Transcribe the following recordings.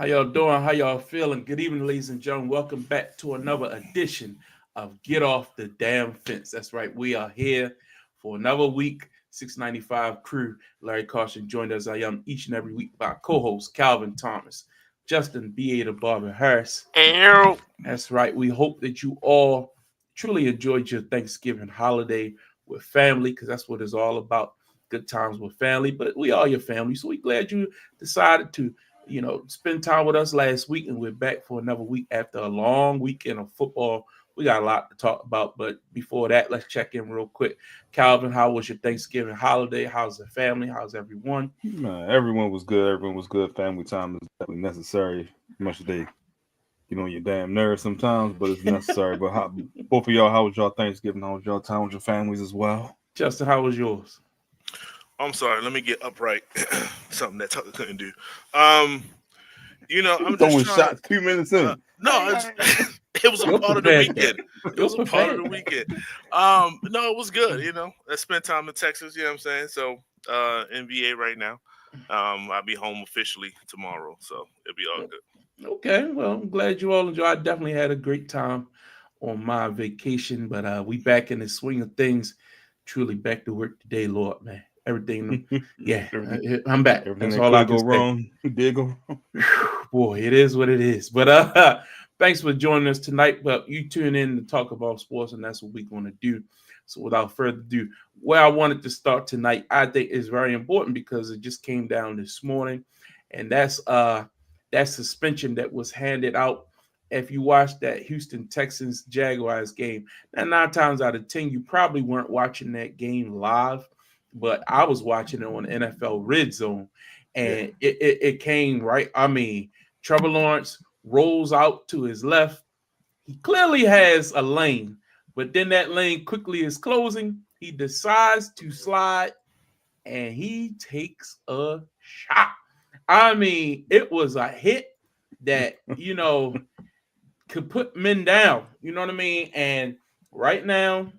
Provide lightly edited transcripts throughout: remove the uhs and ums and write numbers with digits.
y'all doing? How y'all feeling? Good evening, ladies and gentlemen. Welcome back to another edition of Get Off the Damn Fence. That's right. We are here for another week. 695 crew. Larry Caution joined us. I am each and every week by co-host Calvin Thomas, Justin B.A. the Barber Harris. Ew. That's right. We hope that you all truly enjoyed your Thanksgiving holiday with family, because that's what it's all about. Good times with family. But we are your family, so we're glad you decided to spend time with us last week, and we're back for another week after a long weekend of football. We got a lot to talk about, but before that, let's check in real quick. Calvin, how was your Thanksgiving holiday? How's the family? How's everyone? Everyone was good. Everyone was good. Family time is definitely necessary. Much they get on your damn nerves sometimes, but it's necessary. But both of y'all, how was y'all Thanksgiving? How was y'all time with your families as well? Justin, how was yours? I'm sorry. Let me get upright. Something that Tucker couldn't do. Um, I'm just Throwing trying to. shots 2 minutes in. No, it was a You're part of the prepared. weekend. It You're was a part of prepared. the weekend. No, it was good. I spent time in Texas. You know what I'm saying? So, NBA right now. I'll be home officially tomorrow, so it'll be all good. Okay, well, I'm glad you all enjoyed. I definitely had a great time on my vacation, but we back in the swing of things. Truly back to work today, Lord, man. Everything, yeah, everything, I'm back. everything That's that all I could can go say. wrong did go wrong. Boy, it is what it is. But thanks for joining us tonight. But you tune in to talk about sports, and that's what we're going to do. So without further ado, where I wanted to start tonight, I think is very important because it just came down this morning, and that's that suspension that was handed out. If you watched that Houston Texans Jaguars game, now 9 times out of 10, you probably weren't watching that game live, but I was watching it on NFL Red Zone, Yeah. and it came right. I mean, Trevor Lawrence rolls out to his left. He clearly has a lane, but then that lane quickly is closing. He decides to slide, and he takes a shot. I mean, it was a hit that, could put men down. You know what I mean? And right now,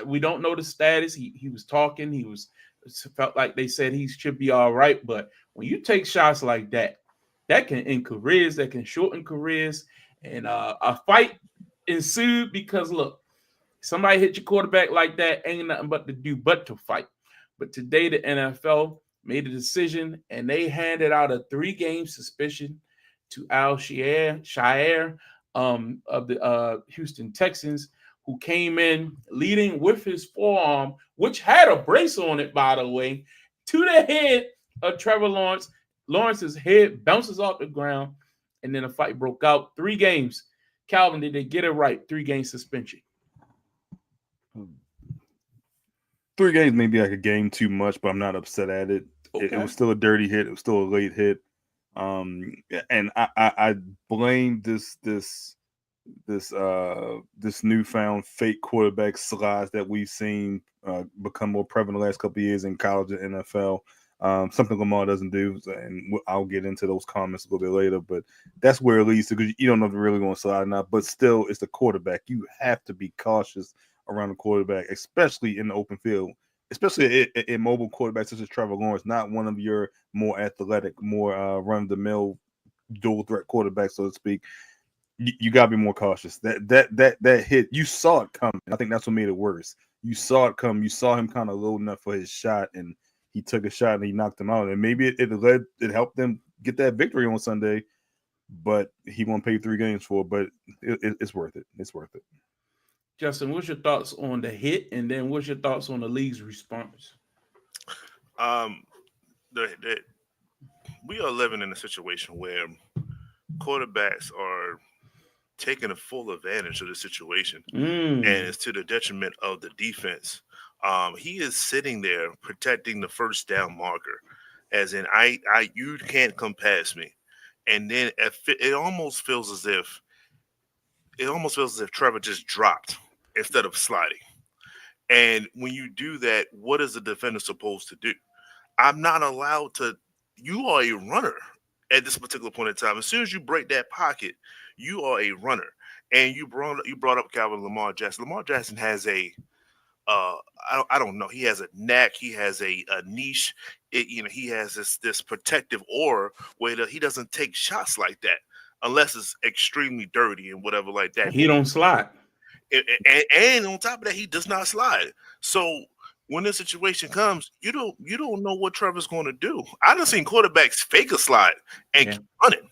we don't know the status. He was talking. He was felt like they said he should be all right. But when you take shots like that, that can end careers. That can shorten careers. And a fight ensued because look, somebody hit your quarterback like that, ain't nothing but to do but to fight. But today the NFL made a decision and they handed out a 3-game suspension to Al Shire of the Houston Texans, who came in leading with his forearm, which had a brace on it, by the way, to the head of Trevor Lawrence. Lawrence's head bounces off the ground, and then a fight broke out. 3 games. Calvin, did they get it right? 3-game suspension. 3 games may be like a game too much, but I'm not upset at it. It Okay. was still a dirty hit. It was still a late hit. And I blame this newfound fake quarterback slides that we've seen become more prevalent the last couple of years in college and NFL. Something Lamar doesn't do, and I'll get into those comments a little bit later. But that's where it leads to, because you don't know if they're really going to slide or not. But still, it's the quarterback. You have to be cautious around the quarterback, especially in the open field, especially in mobile quarterbacks such as Trevor Lawrence, not one of your more athletic, more run-of-the-mill dual threat quarterbacks, so to speak. You got to be more cautious. That hit, you saw it coming. I think that's what made it worse. You saw it come. You saw him kind of loading up for his shot, and he took a shot and he knocked him out. And maybe it helped them get that victory on Sunday, but he won't pay 3 games for it. But it's worth it. It's worth it. Justin, what's your thoughts on the hit, and then what's your thoughts on the league's response? Um, the we are living in a situation where quarterbacks are taking a full advantage of the situation, and Mm. it's to the detriment of the defense. He is sitting there protecting the first down marker, as in you can't come past me, and then it almost feels as if Trevor just dropped instead of sliding. And when you do that, what is the defender supposed to do? I'm not allowed to. You are a runner at this particular point in time. As soon as you break that pocket, you are a runner. And you brought up Calvin Lamar Jackson. Lamar Jackson has a I don't know. He has a knack. He has a niche. He has this protective aura where he doesn't take shots like that unless it's extremely dirty and whatever like that. He don't slide. And on top of that, he does not slide. So when this situation comes, you don't know what Trevor's going to do. I done seen quarterbacks fake a slide and keep running.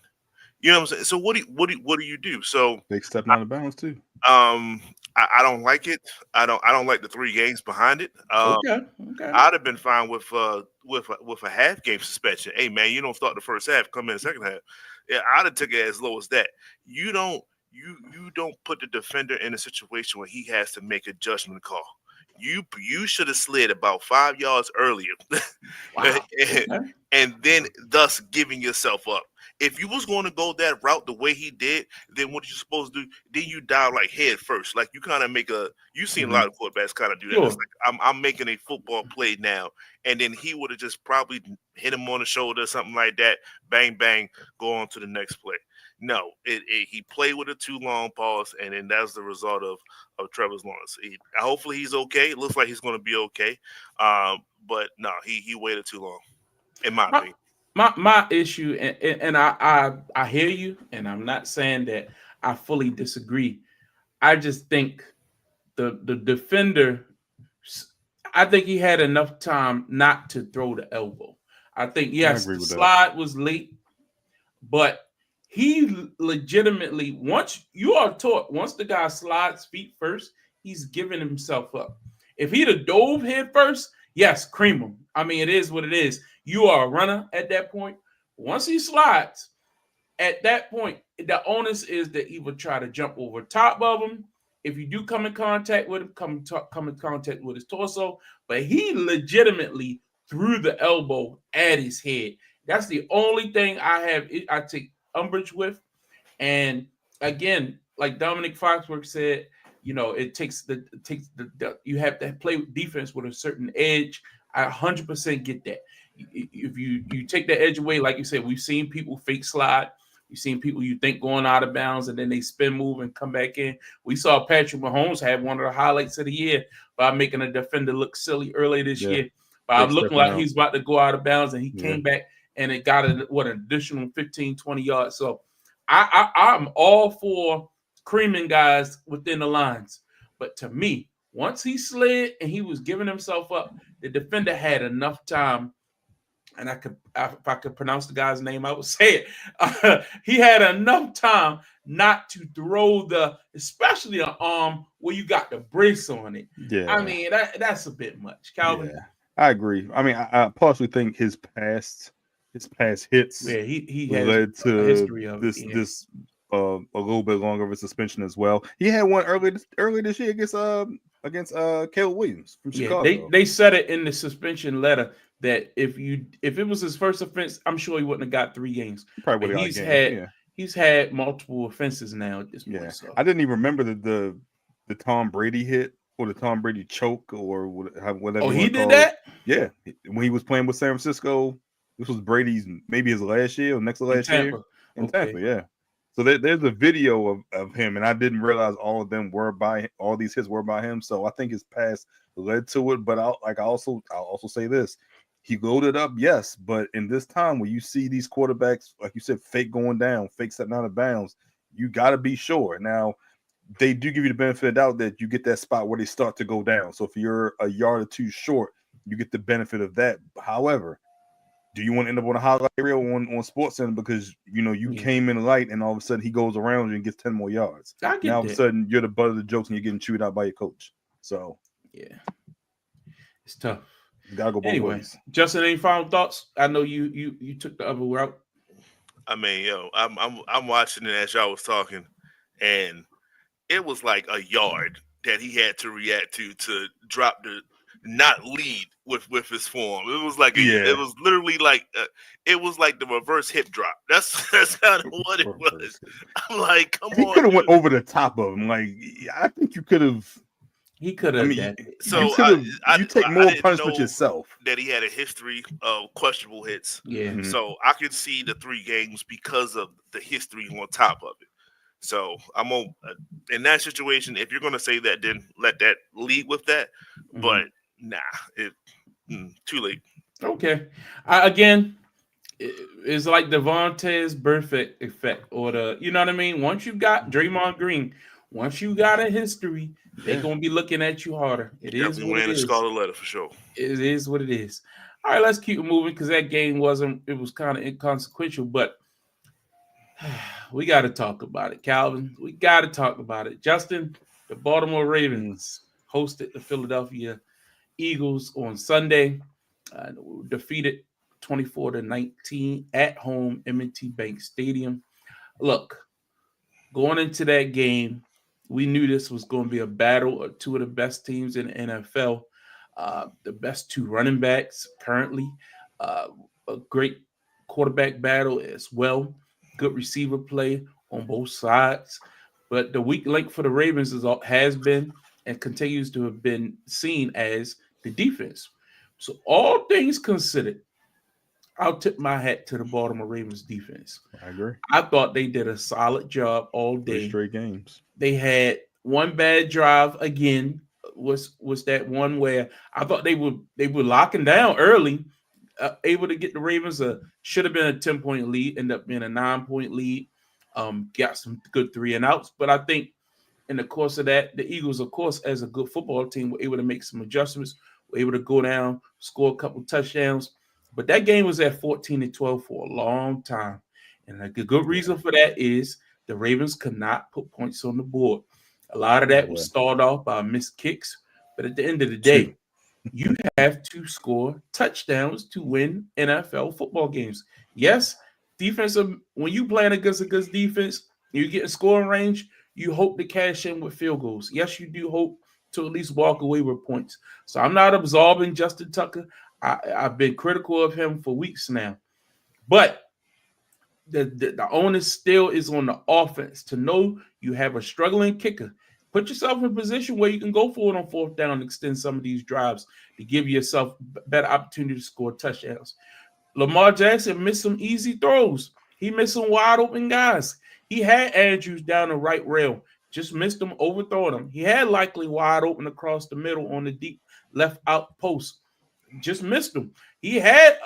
You know what I'm saying? So what do you do? So they stepping out of bounds too. I don't like it. I don't like the 3 games behind it. Okay. I'd have been fine with a half game suspension. Hey man, you don't start the first half, come in the second half. Yeah, I'd have took it as low as that. You don't put the defender in a situation where he has to make a judgment call. You should have slid about 5 yards earlier, Wow. and then thus giving yourself up. If you was going to go that route the way he did, then what are you supposed to do? Then you dive like head first, like you kind of make a. You've seen a lot of quarterbacks kind of do that. Sure. It's like I'm making a football play now, and then he would have just probably hit him on the shoulder or something like that. Bang bang, go on to the next play. No, he played with a too long pause, and then that's the result of Trevor's Lawrence. Hopefully he's okay. It looks like he's going to be okay, but no, he waited too long, in my opinion. My issue, and I hear you, and I'm not saying that I fully disagree. I just think the defender, I think he had enough time not to throw the elbow. I think yes, the slide was late, but he legitimately once the guy slides feet first, he's giving himself up. If he'd have dove head first, yes, cream him. I mean, it is what it is. You are a runner at that point. Once he slides, at that point, the onus is that he would try to jump over top of him. If you do come in contact with him, come in contact with his torso. But he legitimately threw the elbow at his head. That's the only thing I take umbrage with. And again, like Dominic Foxworth said, you have to play defense with a certain edge. I 100% get that. If you take the edge away, like you said, we've seen people fake slide. We've seen people you think going out of bounds and then they spin move and come back in. We saw Patrick Mahomes have one of the highlights of the year by making a defender look silly early this year. By looking like he's about to go out of bounds and he came back and it got an additional 15, 20 yards. So I'm all for creaming guys within the lines. But to me, once he slid and he was giving himself up, the defender had enough time. And if I could pronounce the guy's name, I would say it. He had enough time not to throw especially an arm where you got the brace on it. Yeah, I mean that's a bit much, Calvin. Yeah, I agree. I mean, I partially think his past hits. Yeah, he has led to a history of this a little bit longer of a suspension as well. He had one early this year against Caleb Williams from Chicago. Yeah, they said it in the suspension letter that if it was his first offense, I'm sure he wouldn't have got 3 games. Probably would have got a game. He's had multiple offenses now at this point. Yeah, so. I didn't even remember the Tom Brady hit or the Tom Brady choke or whatever. Oh, he did that? Yeah, when he was playing with San Francisco, this was Brady's maybe his last year or next to last year in Tampa. Yeah, so there's a video of him, and I didn't realize all these hits were by him. So I think his past led to it. But I'll also say this. He loaded up, yes, but in this time where you see these quarterbacks, like you said, fake going down, fake stepping out of bounds, you got to be sure. Now, they do give you the benefit of the doubt that you get that spot where they start to go down. So if you're a yard or two short, you get the benefit of that. However, do you want to end up on a highlight reel on SportsCenter because you came in light and all of a sudden he goes around you and gets 10 more yards? Now all of a sudden you're the butt of the jokes and you're getting chewed out by your coach. So yeah, it's tough. You gotta go both ways. Justin, any final thoughts? I know you took the other route. I mean, I'm watching it as y'all was talking, and it was like a yard that he had to react to drop not lead with his form. It was like it was literally like it was like the reverse hip drop. That's kind of what it was. I'm like, come on. He could have went over the top of him. Like I think you could have. He could have. So you take more punishment yourself. That he had a history of questionable hits. Yeah. So I could see the 3 games because of the history on top of it. So I'm on in that situation. If you're gonna say that, then let that lead with that. But nah, too late. Okay. It's like the Vontaze Burfict effect, or you know what I mean? Once you got Draymond Green, once you got a history, they're going to be looking at you harder. It Got is me what wearing it a is. scarlet letter for sure. It is what it is. All right, let's keep moving because that game was kind of inconsequential, but we got to talk about it, Calvin. We got to talk about it. Justin, the Baltimore Ravens hosted the Philadelphia Eagles on Sunday, defeated 24-19 at home, M&T Bank Stadium. Look, going into that game, we knew this was going to be a battle of two of the best teams in the NFL, the best two running backs currently, a great quarterback battle as well, good receiver play on both sides. But the weak link for the Ravens has been and continues to have been seen as the defense. So all things considered, I'll tip my hat to the Baltimore Ravens defense. I agree. I thought they did a solid job all day. 3 straight games. They had one bad drive again. Was that one where I thought they were locking down early, able to get the Ravens should have been a 10-point lead, end up being a 9-point lead. Got some good 3 and outs, but I think in the course of that, the Eagles, of course, as a good football team, were able to make some adjustments, were able to go down, score a couple touchdowns. But that game was at 14-12 for a long time. And a good reason for that is the Ravens could not put points on the board. A lot of that was stalled off by missed kicks. But at the end of the day, you have to score touchdowns to win NFL football games. Yes, defensive, when you playing against a good defense, you get in scoring range, you hope to cash in with field goals. Yes, you do hope to at least walk away with points. So I'm not absolving Justin Tucker. I've been critical of him for weeks now. But the onus still is on the offense to know you have a struggling kicker. Put yourself in a position where you can go for it on 4th down and extend some of these drives to give yourself better opportunity to score touchdowns. Lamar Jackson missed some easy throws. He missed some wide open guys. He had Andrews down the right rail, just missed him, overthrowing him. He had Likely wide open across the middle on the deep left out post. Just missed him. He had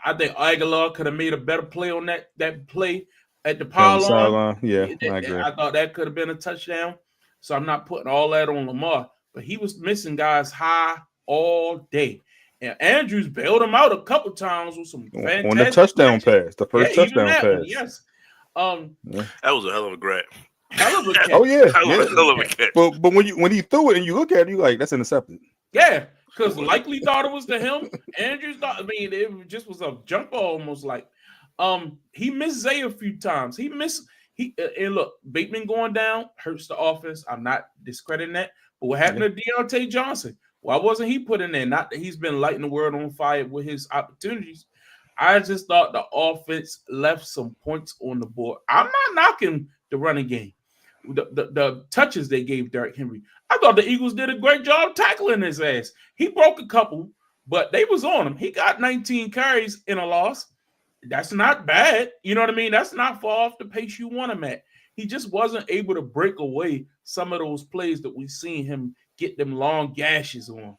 I think Aguilar could have made a better play on that play at the pylon. Yeah, I agree. I thought that could have been a touchdown. So I'm not putting all that on Lamar, but he was missing guys high all day. And Andrews bailed him out a couple times with some fantastic on the touchdown pass, the first touchdown pass. Yes. That was a hell of a grab. Hell of a catch. Oh yeah, hell of a catch. But when he threw it and you look at it, you like that's intercepted. Yeah, because Likely thought it was to him. Andrews thought. I mean, it just was a jump ball almost like. He missed Zay a few times. And look, Bateman going down hurts the offense. I'm not discrediting that. But what happened to Deontay Johnson? Why wasn't he put in there? Not that he's been lighting the world on fire with his opportunities. I just thought the offense left some points on the board. I'm not knocking the running game. The touches they gave Derrick Henry. I thought the Eagles did a great job tackling his ass. He broke a couple, but they was on him. He got 19 carries in a loss. That's not bad. You know what I mean? That's not far off the pace you want him at. He just wasn't able to break away some of those plays that we've seen him get them long gashes on.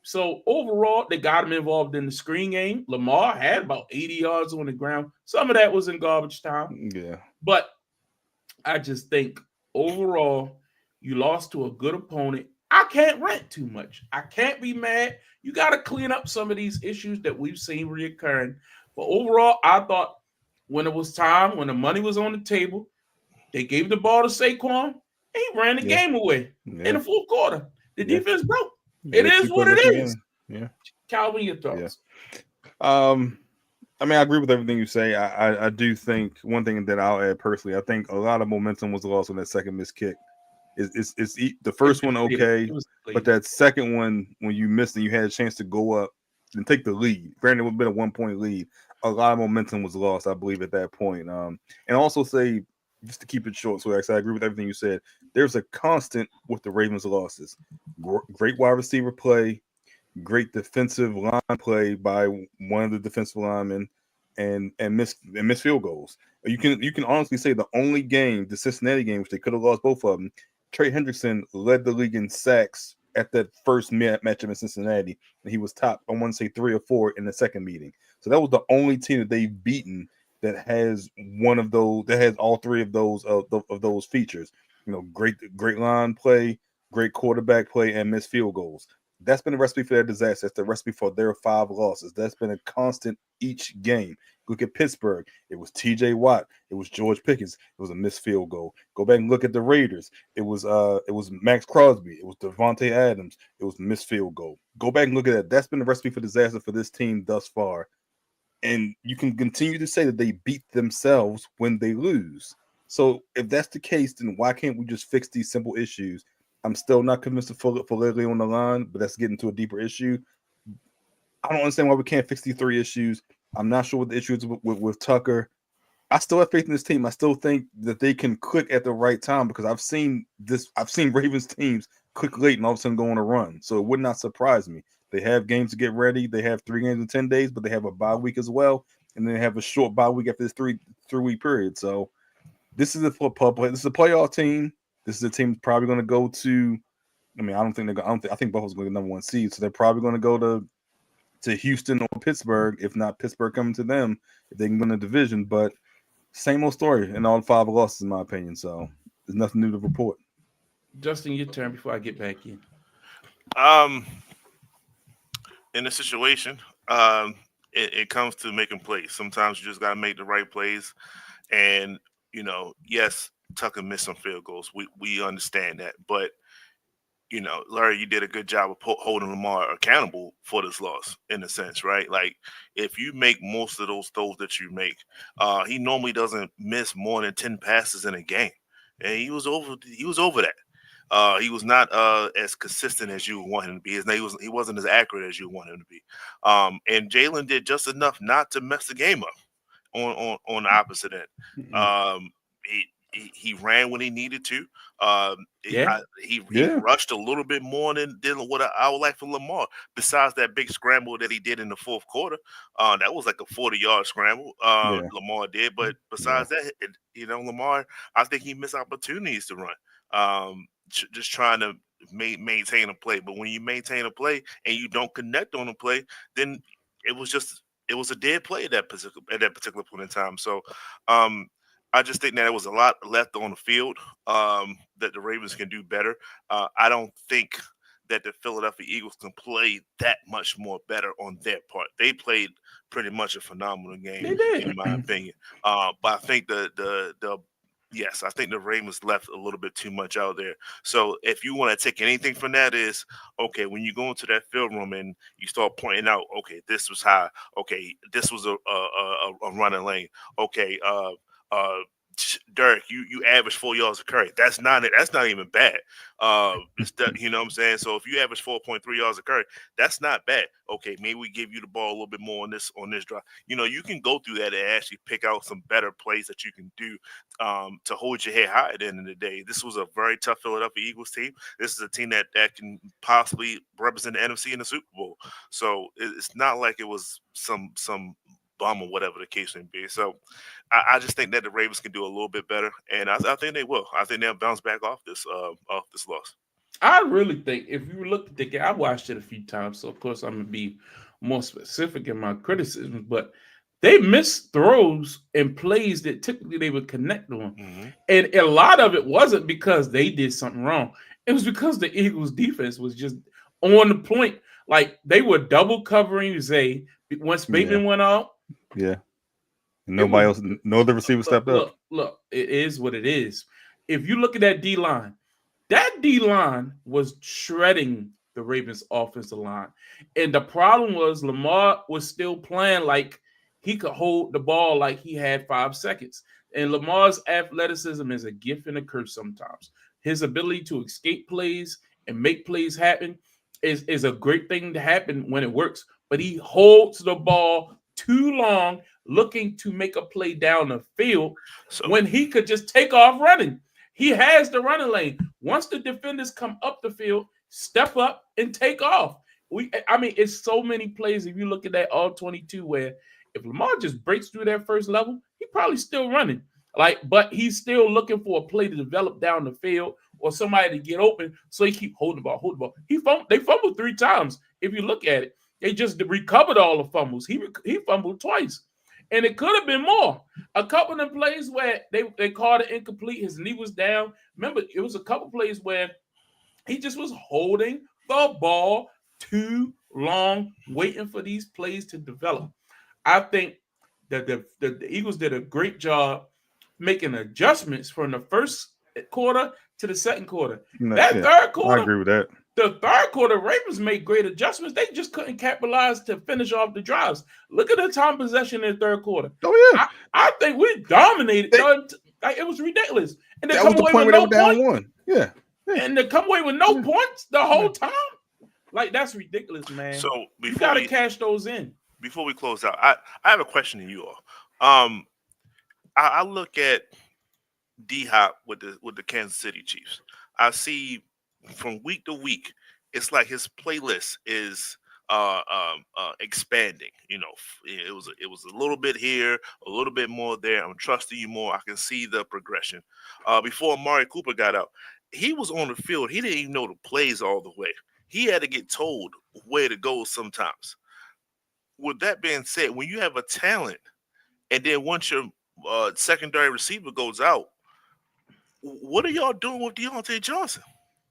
So overall, they got him involved in the screen game. Lamar had about 80 yards on the ground. Some of that was in garbage time. Yeah. But I just think overall, you lost to a good opponent. I can't rant too much. I can't be mad. You got to clean up some of these issues that we've seen reoccurring. But overall, I thought when it was time, when the money was on the table, they gave the ball to Saquon, and he ran the game away in the fourth quarter. The defense broke. It is what it is. Yeah. Calvin, your thoughts? Yeah. I mean, I agree with everything you say. I do think one thing that I'll add personally, I think a lot of momentum was lost on that second missed kick. It's the first one okay, but that second one, when you missed and you had a chance to go up and take the lead, granted it would have been a 1-point lead, a lot of momentum was lost, I believe, at that point. And also say, just to keep it short, so I agree with everything you said, there's a constant with the Ravens' losses. Great wide receiver play, great defensive line play by one of the defensive linemen, and miss field goals. You can honestly say the only game, the Cincinnati game, which they could have lost both of them, Trey Hendrickson led the league in sacks at that first matchup in Cincinnati, and he was top, I want to say 3 or 4 in the second meeting. So that was the only team that they've beaten that has one of those, that has all 3 of those features. Great line play, great quarterback play, and missed field goals. That's been a recipe for their disaster. That's the recipe for their 5 losses. That's been a constant each game. Look at Pittsburgh. It was TJ Watt. It was George Pickens. It was a missed field goal. Go back and look at the Raiders. It was Max Crosby. It was Devontae Adams. It was a missed field goal. Go back and look at that. That's been a recipe for disaster for this team thus far. And you can continue to say that they beat themselves when they lose. So if that's the case, then why can't we just fix these simple issues? I'm still not convinced of Fuller on the line, but that's getting to a deeper issue. I don't understand why we can't fix these 3 issues. I'm not sure what the issue is with Tucker. I still have faith in this team. I still think that they can click at the right time because I've seen Ravens teams click late and all of a sudden go on a run. So it would not surprise me. They have games to get ready. They have 3 games in 10 days, but they have a bye week as well. And then they have a short bye week after this 3-week period. So this is a playoff team. This is a team that's probably going to go to. I mean, I think Buffalo's going to get #1 seed, so they're probably going to go to Houston or Pittsburgh. If not Pittsburgh coming to them, if they can win the division. But same old story in all 5 losses, in my opinion. So there's nothing new to report. Justin, your turn before I get back in. In this situation, it comes to making plays. Sometimes you just got to make the right plays, and yes. Tucker missed some field goals. We understand that, but Larry, you did a good job of holding Lamar accountable for this loss, in a sense, right? Like if you make most of those throws that you make, he normally doesn't miss more than 10 passes in a game, and he was over that. He was not as consistent as you want him to be. He wasn't as accurate as you want him to be. And Jalen did just enough not to mess the game up on the opposite end. He ran when he needed to. He rushed a little bit more than what I would like from Lamar. Besides that big scramble that he did in the fourth quarter, that was like a 40-yard scramble. Lamar did, but besides that, Lamar, I think he missed opportunities to run. Just trying to maintain a play. But when you maintain a play and you don't connect on a play, then it was a dead play at that particular point in time. So. I just think that there was a lot left on the field that the Ravens can do better. I don't think that the Philadelphia Eagles can play that much more better on their part. They played pretty much a phenomenal game, in my opinion. But I think I think the Ravens left a little bit too much out there. So if you want to take anything from that is, okay, when you go into that film room and you start pointing out, okay, this was high. Okay, this was a running lane. Okay, Derek, you average 4 yards a carry. That's not even bad. You know what I'm saying? So if you average 4.3 yards a carry, that's not bad. Okay, maybe we give you the ball a little bit more on this drive. You can go through that and actually pick out some better plays that you can do to hold your head high at the end of the day. This was a very tough Philadelphia Eagles team. This is a team that can possibly represent the NFC in the Super Bowl. So it's not like it was some bum or whatever the case may be. So I just think that the Ravens can do a little bit better, and I think they will. I think they'll bounce back off this loss. I really think if you look at the game, I watched it a few times, so of course I'm gonna be more specific in my criticism, but they missed throws and plays that typically they would connect on. Mm-hmm. And a lot of it wasn't because they did something wrong. It was because the Eagles defense was just on the point. Like they were double covering Zay once Bateman went out. Yeah. Nobody else, no other receiver stepped up. Look, it is what it is. If you look at that D-line was shredding the Ravens offensive line. And the problem was Lamar was still playing like he could hold the ball like he had 5 seconds. And Lamar's athleticism is a gift and a curse sometimes. His ability to escape plays and make plays happen is a great thing to happen when it works. But he holds the ball too long looking to make a play down the field when he could just take off running. He has the running lane. Once the defenders come up the field, step up and take off. It's so many plays. If you look at that all 22 where if Lamar just breaks through that first level, he probably still running. But he's still looking for a play to develop down the field or somebody to get open. So he keep holding the ball. They fumbled 3 times. If you look at it, they just recovered all the fumbles. He fumbled twice, and it could have been more. A couple of them plays where they called it incomplete. His knee was down. Remember, it was a couple plays where he just was holding the ball too long, waiting for these plays to develop. I think that the Eagles did a great job making adjustments from the first quarter to the second quarter. Third quarter, I agree with that. The third quarter, Ravens made great adjustments. They just couldn't capitalize to finish off the drives. Look at the time possession in the third quarter. Oh yeah, I think we dominated. It was ridiculous. And they that come was the away point with where no they were down point. 1. Yeah. And they come away with no points the whole time. Like, that's ridiculous, man. So you got to cash those in. Before we close out, I have a question to you all. I look at D-Hop with the Kansas City Chiefs. I see from week to week, it's like his playlist is expanding. You know, it was a little bit here, a little bit more there. I'm trusting you more. I can see the progression. Before Amari Cooper got out, he was on the field. He didn't even know the plays all the way. He had to get told where to go sometimes. With that being said, when you have a talent, and then once your secondary receiver goes out, what are y'all doing with Deontay Johnson?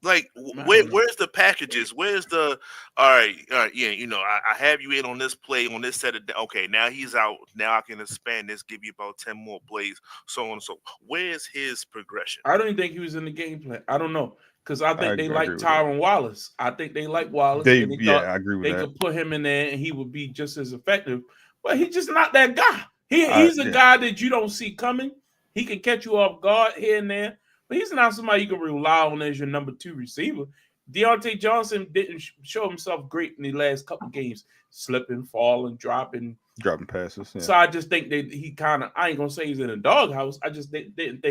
Like, where's the packages? Where's the all right? Yeah, you know, I have you in on this play, on this set of okay. Now he's out. Now I can expand this, give you about 10 more plays, so on and so. Where's his progression? I don't even think he was in the game plan. I don't know, because I think they like Tyron Wallace. I think they like Wallace. I agree with that. They could put him in there and he would be just as effective. But he's just not that guy. He's a guy that you don't see coming. He can catch you off guard here and there. But he's not somebody you can rely on as your number 2 receiver. Deontay Johnson didn't show himself great in the last couple games, slipping, falling, dropping passes. Yeah. So I just think that he kind of, I ain't gonna say he's in a doghouse. I just didn't think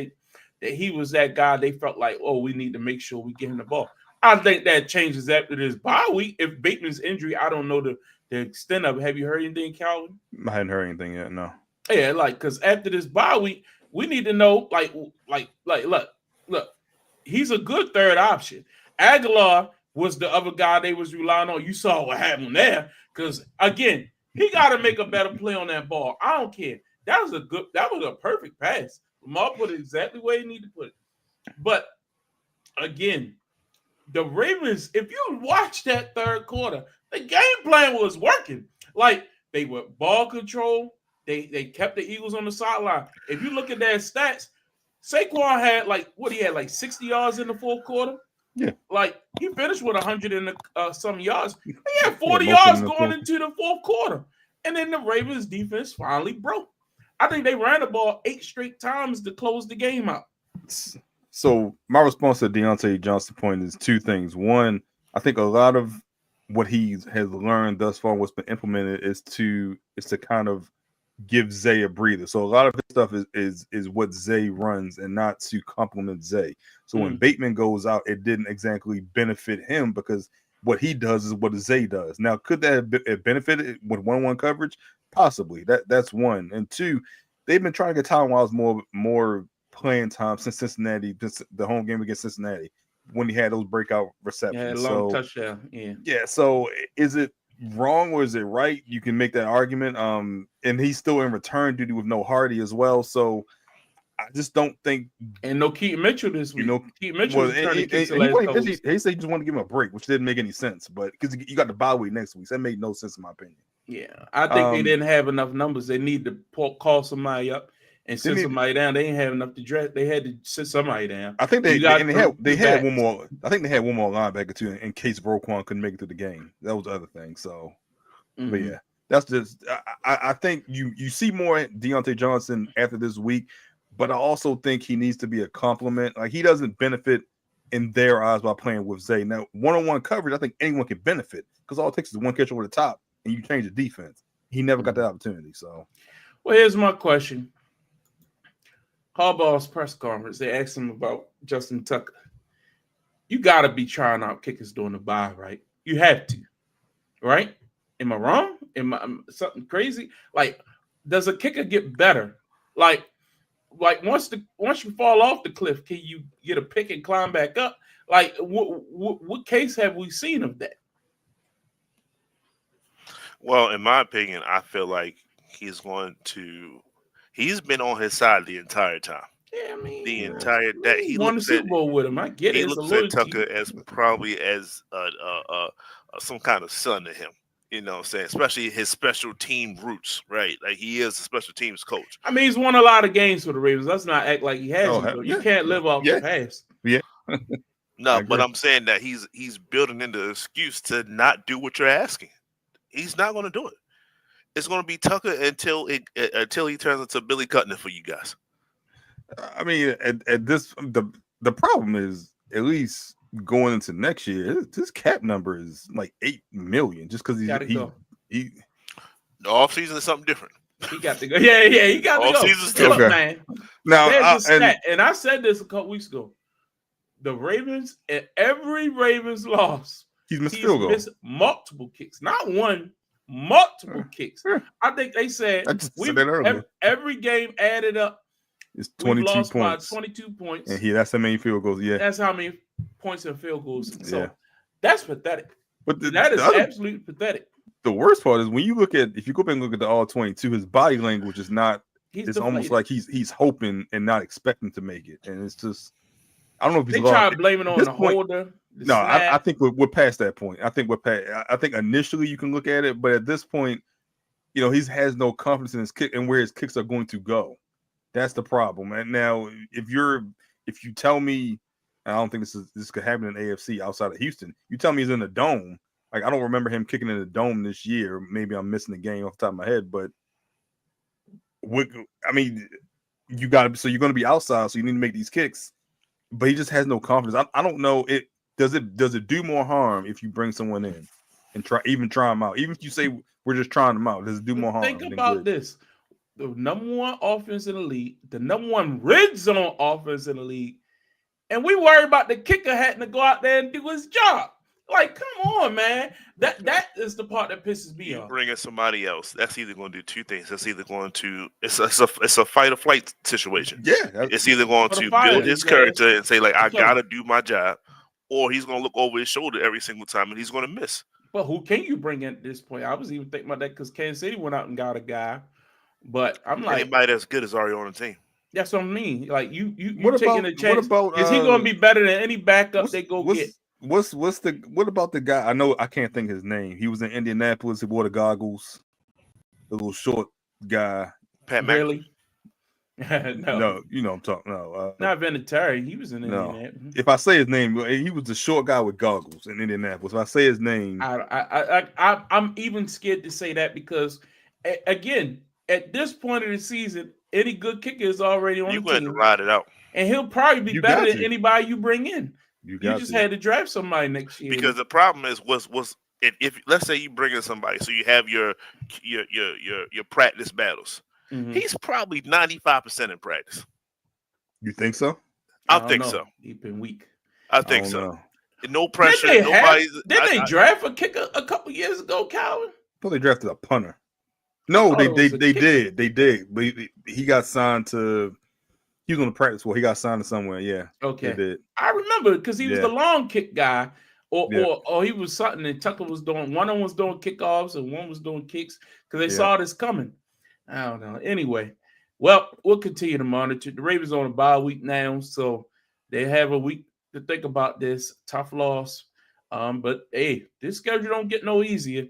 that he was that guy. They felt like, oh, we need to make sure we get him the ball. I think that changes after this bye week. If Bateman's injury, I don't know the extent of it. Have you heard anything, Calvin? I hadn't heard anything yet. No. Yeah, because after this bye week, we need to know, look, he's a good third option. Aguilar was the other guy they was relying on. You saw what happened there. Because again, he got to make a better play on that ball. I don't care. That was a perfect pass. Lamar put it exactly where he needed to put it. But again, the Ravens, if you watch that third quarter, the game plan was working. Like, they were ball control. They kept the Eagles on the sideline. If you look at their stats, Saquon had like 60 yards in the fourth quarter. Yeah. Like, he finished with 100 and some yards. He had 40 yards going into the fourth quarter. And then the Ravens defense finally broke. I think they ran the ball 8 straight times to close the game out. So my response to Deontay Johnson's point is 2 things. One, I think a lot of what he has learned thus far, what's been implemented, is to kind of give Zay a breather. So a lot of his stuff is what Zay runs and not to complement Zay. So when Bateman goes out, it didn't exactly benefit him because what he does is what Zay does. Now, could that have benefited with 1-1 coverage? Possibly. That's one. And 2, they've been trying to get Tyron Wallace more playing time since Cincinnati, the home game against Cincinnati, when he had those breakout receptions. Yeah, long touchdown. Yeah. So is it wrong or is it right? You can make that argument. And he's still in return duty with no Hardy as well. So I just don't think. And no Keaton Mitchell this week. Keaton Mitchell was he said he just wanted to give him a break, which didn't make any sense. But because you got the bye week next week, so that made no sense in my opinion. Yeah, I think they didn't have enough numbers. They need to call somebody up and sit somebody down. They didn't have enough to dress. They had to sit somebody down. I think they had one more. I think they had one more linebacker too, in case Roquan couldn't make it to the game. That was the other thing. So, but yeah, that's just. I think you see more Deontay Johnson after this week, but I also think he needs to be a compliment. Like, he doesn't benefit in their eyes by playing with Zay. Now, 1-on-1 coverage, I think anyone can benefit because all it takes is one catch over the top and you change the defense. He never got that opportunity. So, well, here's my question. Harbaugh's press conference, they asked him about Justin Tucker. You got to be trying out kickers during the bye, right? You have to, right? Am I wrong? Am I something crazy? Like, does a kicker get better? Like once you fall off the cliff, can you get a pick and climb back up? Like what case have we seen of that? Well, in my opinion, I feel like he's been on his side the entire time. Yeah, I mean, The entire that he he won the looks Super at Bowl with him. I get he it. It's a looks at loyalty. Tucker as probably as some kind of son to him. You know what I'm saying? Especially his special team roots, right? Like he is a special teams coach. I mean, he's won a lot of games for the Ravens. Let's not act like he hasn't. Oh, You yeah. can't live off Yeah. the past. No, but I'm saying that he's building into the excuse to not do what you're asking. He's not going to do it. It's going to be Tucker until he turns into Billy Cutner for you guys. I mean, at this, the problem is, at least going into next year, his cap number is like $8 million just because The offseason is something different. He got to go. Yeah, he got to go. Offseason's different. Look, man. Now, There's a stat, and I said this a couple weeks ago. The Ravens, at every Ravens loss, he's missed multiple kicks, not one, multiple kicks. I think they said every game added up. It's 22 points. 22 points. And that's how many field goals. Yeah, that's how many points and field goals. So yeah. That's pathetic. But that is absolutely pathetic. The worst part is when you look at, if you go back and look at the all 22, his body language is not. It's deflated. almost like he's hoping and not expecting to make it, and it's just. I don't know if he's. They try to blame it on the holder. No, I think we're past that point. I think I think initially you can look at it, but at this point, he has no confidence in his kick and where his kicks are going to go. That's the problem. And now, if you tell me, and I don't think this could happen in AFC outside of Houston. You tell me he's in the dome. Like, I don't remember him kicking in the dome this year. Maybe I'm missing the game off the top of my head, but you got to. So you're going to be outside, so you need to make these kicks. But he just has no confidence. I don't know. Does it do more harm if you bring someone in and try them out? Even if you say we're just trying them out, does it do more harm? Think about this: the number one offense in the league, the number one red zone offense in the league, and we worry about the kicker having to go out there and do his job. Like, come on, man. That is the part that pisses me off. Bringing somebody else, that's either going to do two things. That's either going to it's a fight or flight situation. Yeah, it's either going to build his character and say, like, I gotta do my job, or he's going to look over his shoulder every single time and he's going to miss. But who can you bring in at this point? I was even thinking about that because Kansas City went out and got a guy, but I'm like, anybody as good as already on the team. That's what I mean. Like you what taking about, a chance. What about, is he going to be better than any backup they go get? What about the guy? I know I can't think of his name. He was in Indianapolis. He wore the goggles. The little short guy. Pat really? No, you know I'm talking. No, not Vinatieri. He was in Indianapolis. If I say his name, he was the short guy with goggles in Indianapolis. If I say his name, I'm even scared to say that because, again, at this point of the season, any good kicker is already on the team. You're going to ride it out, and he'll probably be better than anybody you bring in. You just had to draft somebody next year. Because the problem is if let's say you bring in somebody, so you have your practice battles. Mm-hmm. He's probably 95% in practice. You think so? I think so. He's been weak. I think so. No pressure. Did they draft a kicker a couple years ago, Calvin? I thought they drafted a punter. No, they did. They did. But he got signed to. He was on the practice squad. He got signed to somewhere. Yeah. Okay. They did. I remember because he was the long kick guy, or he was something. And Tucker was doing. One of them was doing kickoffs, and one was doing kicks because they saw this coming. I don't know. Anyway, well, we'll continue to monitor. The Ravens on a bye week now, so they have a week to think about this. Tough loss, but hey, this schedule don't get no easier.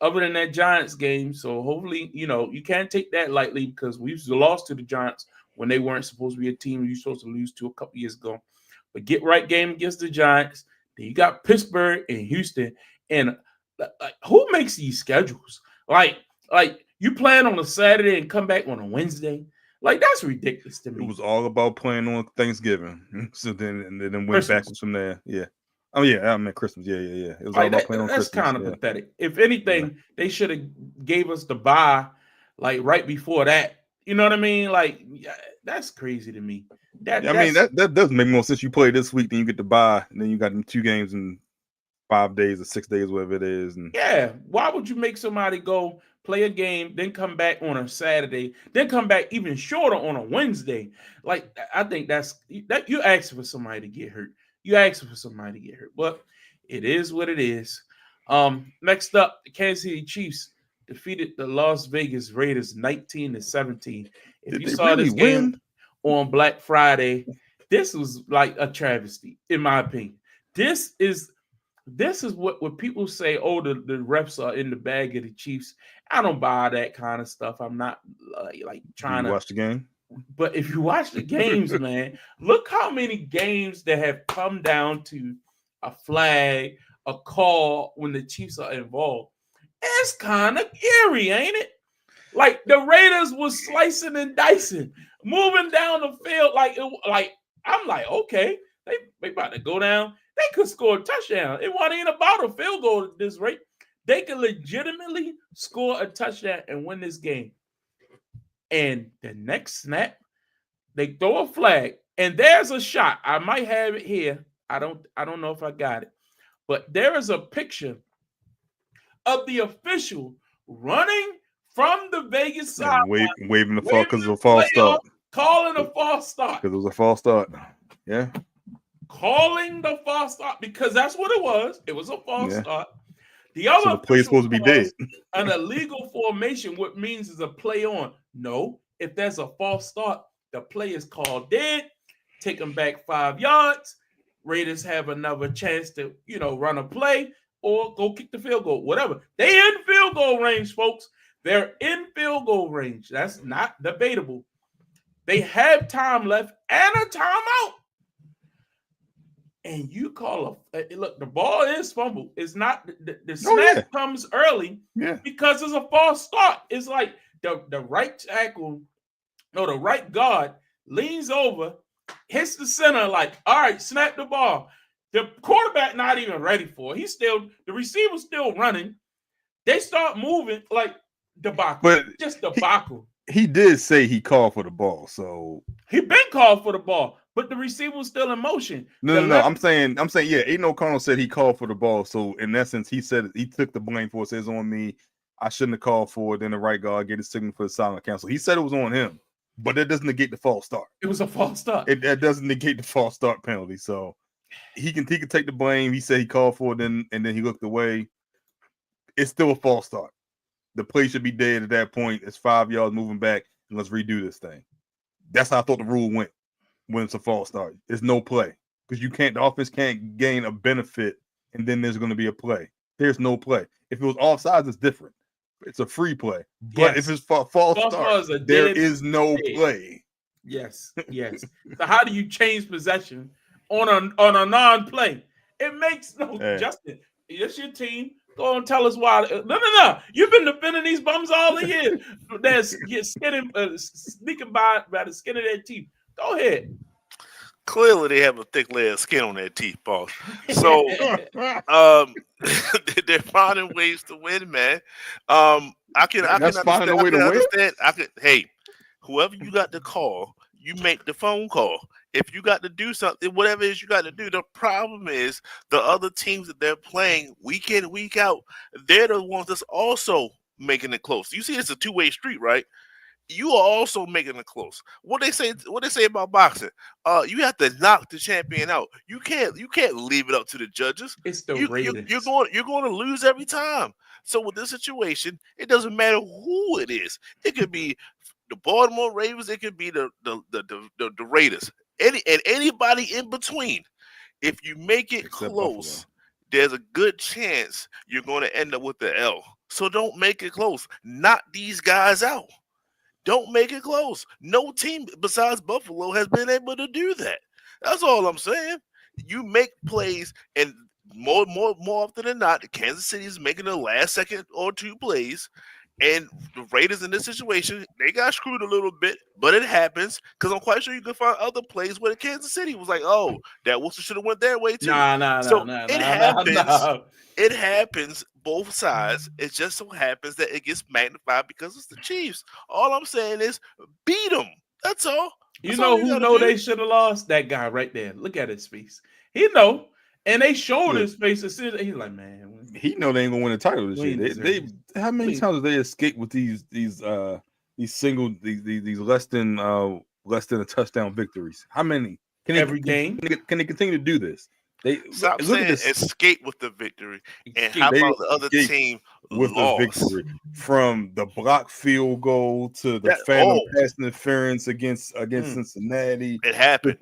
Other than that Giants game, so hopefully you can't take that lightly because we've lost to the Giants when they weren't supposed to be a team you're supposed to lose to a couple years ago. But get right game against the Giants. Then you got Pittsburgh and Houston. And who makes these schedules? Like you plan on a Saturday and come back on a Wednesday? Like, that's ridiculous to me. It was all about playing on Thanksgiving. So then went backwards from there. Yeah. Oh, yeah. I meant Christmas. Yeah. It was all about playing on Christmas. That's kind of pathetic. If anything, they should have gave us the bye like right before that. You know what I mean? Like, that's crazy to me. That does make more sense. You play this week, then you get to bye, and then you got them 2 games in 5 days or 6 days, whatever it is. And Yeah, why would you make somebody go play a game, then come back on a Saturday, then come back even shorter on a Wednesday? Like, I think that you asking for somebody to get hurt. You asking for somebody to get hurt, but it is what it is. Next up, the Kansas City Chiefs defeated the Las Vegas Raiders 19-17. If Did you they saw really this game win? on Black Friday, this was like a travesty, in my opinion. This is what people say, oh, the refs are in the bag of the Chiefs. I don't buy that kind of stuff. I'm not like Did trying you to watch the game? but if you watch the games, man, look how many games that have come down to a flag, a call when the Chiefs are involved. It's kind of eerie, ain't it? Like the Raiders was slicing and dicing, moving down the field like I'm like, okay, they about to go down. They could score a touchdown. It wasn't even about a field goal at this rate. They could legitimately score a touchdown and win this game. And the next snap, they throw a flag, and there's a shot. I might have it here. I don't know if I got it, but there is a picture of the official running from the Vegas side, And waving the fall because it was a false start. calling a false start. Because it was a false start. Yeah. Calling the false start because that's what it was. It was a false start. The other So the play's supposed to be dead. An illegal formation, what means is a play on. No, if there's a false start, the play is called dead. Take them back 5 yards. Raiders have another chance to, run a play or go kick the field goal, whatever. They in field goal range, folks. They're in field goal range. That's not debatable. They have time left and a timeout. And you call look, the ball is fumbled. It's not the snap comes early because it's a false start. It's like the right tackle, the right guard leans over, hits the center, like, all right, snap the ball. The quarterback not even ready for it. The receiver's still running. They start moving like debacle. But just debacle. He did say he called for the ball, so he been called for the ball, but the receiver was still in motion. No. I'm saying, yeah. Aiden O'Connell said he called for the ball, so in essence, he said he took the blame for it. Says on me, I shouldn't have called for it. Then the right guard get a signal for the silent cancel. He said it was on him, but that doesn't negate the false start. It was a false start. That doesn't negate the false start penalty. So he can take the blame. He said he called for it, and then he looked away. It's still a false start. The play should be dead at that point. It's 5 yards moving back, and let's redo this thing. That's how I thought the rule went when it's a false start. It's no play because the offense can't gain a benefit, and then there's going to be a play. There's no play. If it was offsides, it's different. It's a free play. But if it's false start, there is no play. Yes. So how do you change possession on a non-play? It makes no Justin. It's your team. Go and tell us why. No. You've been defending these bums all the year. They're sneaking by the skin of their teeth. Go ahead. Clearly, they have a thick layer of skin on their teeth, boss. So, they're finding ways to win, man. I can understand. Hey, whoever you got to call, you make the phone call. If you got to do something, whatever it is you got to do, the problem is the other teams that they're playing week in, week out, they're the ones that's also making it close. You see, it's a two-way street, right? You are also making it close. What they say about boxing? You have to knock the champion out. You can't leave it up to the judges. It's the Raiders. You're going to lose every time. So with this situation, it doesn't matter who it is. It could be the Baltimore Ravens. It could be the Raiders. Anybody in between. If you make it Except close, Buffalo. there's a good chance you're going to end up with the L. So don't make it close. Knock these guys out. Don't make it close. No team besides Buffalo has been able to do that. That's all I'm saying. You make plays, and more often than not, Kansas City is making the last second or two plays. And the Raiders in this situation, they got screwed a little bit, but it happens because I'm quite sure you can find other plays where the Kansas City was like, oh, that Wilson should have went their way too. It happens both sides. It just so happens that it gets magnified because it's the Chiefs. All I'm saying is beat them. That's all. You know who they should have lost? That guy right there. Look at his face. He know. And they showed Look. his face as soon as he's like, man, He know they ain't gonna win the title this We year. ain't They deserve how many We- times have they escaped with these single these less than a touchdown victories? How many? every game. Can they continue to do this? Stop look saying at this escape with the victory. And Escape. how They about the other escaped team with lost? the victory, from the block field goal to the That- phantom oh. pass interference against Cincinnati It happened.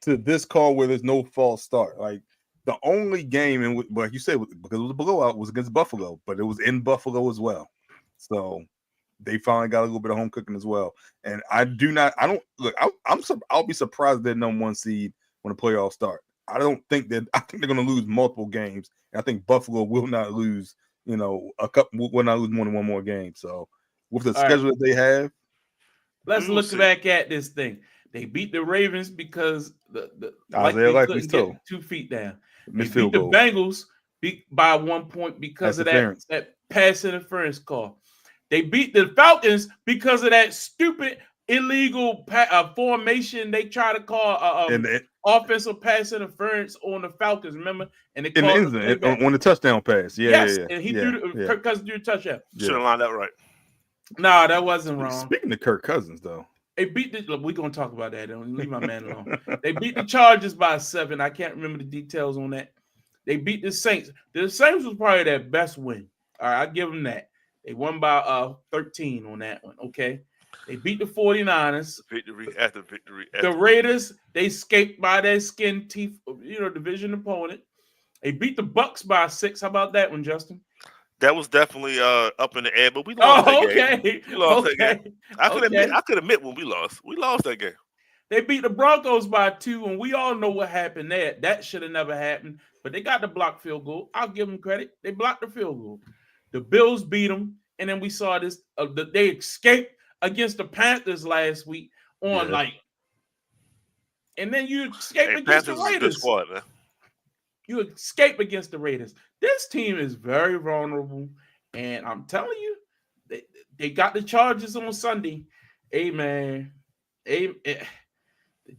to this call where there's no false start. Like the only game in which, like you said, because it was a blowout, was against Buffalo, but it was in Buffalo as well. So they finally got a little bit of home cooking as well. And I'll be surprised if they're number 1 seed when the playoffs start. I think they're going to lose multiple games. And I think Buffalo will not lose, will not lose more than one more game. So with the schedule that they have, let's look back at this thing. They beat the Ravens because Isaiah they Likely's couldn't toe. get 2 feet down. They Missed beat field the goal. Bengals by 1 point because of that pass interference call. They beat the Falcons because of that stupid illegal formation they try to call offensive pass interference on the Falcons. Remember? And they called on the touchdown pass. And he threw Kirk Cousins threw a touchdown. Should have lined that right. No, that wasn't wrong. Speaking of Kirk Cousins, though. They beat we're gonna talk about that. Don't leave my man alone. They beat the Chargers by 7. I can't remember the details on that. They beat the Saints. The Saints was probably their best win. All right, I give them that. They won by 13 on that one. Okay. They beat the 49ers. Victory after victory. The Raiders, they escaped by their skin teeth, division opponent. They beat the Bucks by 6. How about that one, Justin? That was definitely up in the air, but we lost that game. We lost that game. I could admit when we lost. We lost that game. They beat the Broncos by 2, and we all know what happened there. That should have never happened, but they got the blocked field goal. I'll give them credit. They blocked the field goal. The Bills beat them, and then we saw this. They escaped against the Panthers last week and then you escape against the Raiders. Good squad, man. You escape against the Raiders. This team is very vulnerable, and I'm telling you, they got the Chargers on Sunday. Hey, man. The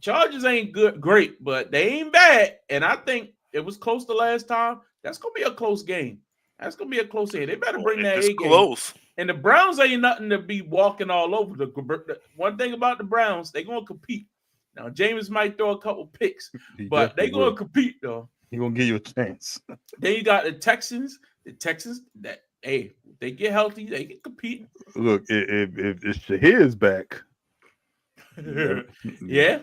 Chargers ain't great, but they ain't bad. And I think it was close the last time. That's going to be a close game. That's going to be a close game. They better bring that A game. Close. And the Browns ain't nothing to be walking all over. The one thing about the Browns, they're going to compete. Now, Jameis might throw a couple picks, but they're going to compete, though. He's going to give you a chance. Then you got the Texans. That, hey, they get healthy, they can compete. Look, if Shahir is back. Yeah.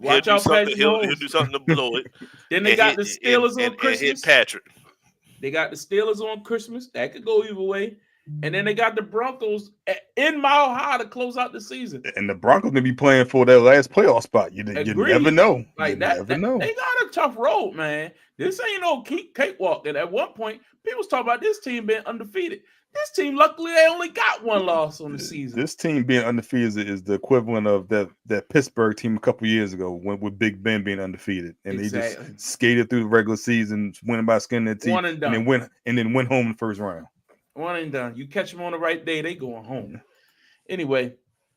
Watch out, Patrick. He'll do something to blow it. Then they got the Steelers on Christmas. And hit Patrick. They got the Steelers on Christmas. That could go either way. And then they got the Broncos in Mile High to close out the season. And the Broncos may be playing for their last playoff spot. You never know. Like never know. They got a tough road, man. This ain't no cakewalk. And at one point, people was talking about this team being undefeated. This team, luckily, they only got 1 loss on the season. This team being undefeated is the equivalent of that Pittsburgh team a couple years ago with Big Ben being undefeated, and they just skated through the regular season, winning by skin of their teeth, and then went home in the first round. One and done. You catch them on the right day, they going home. Anyway,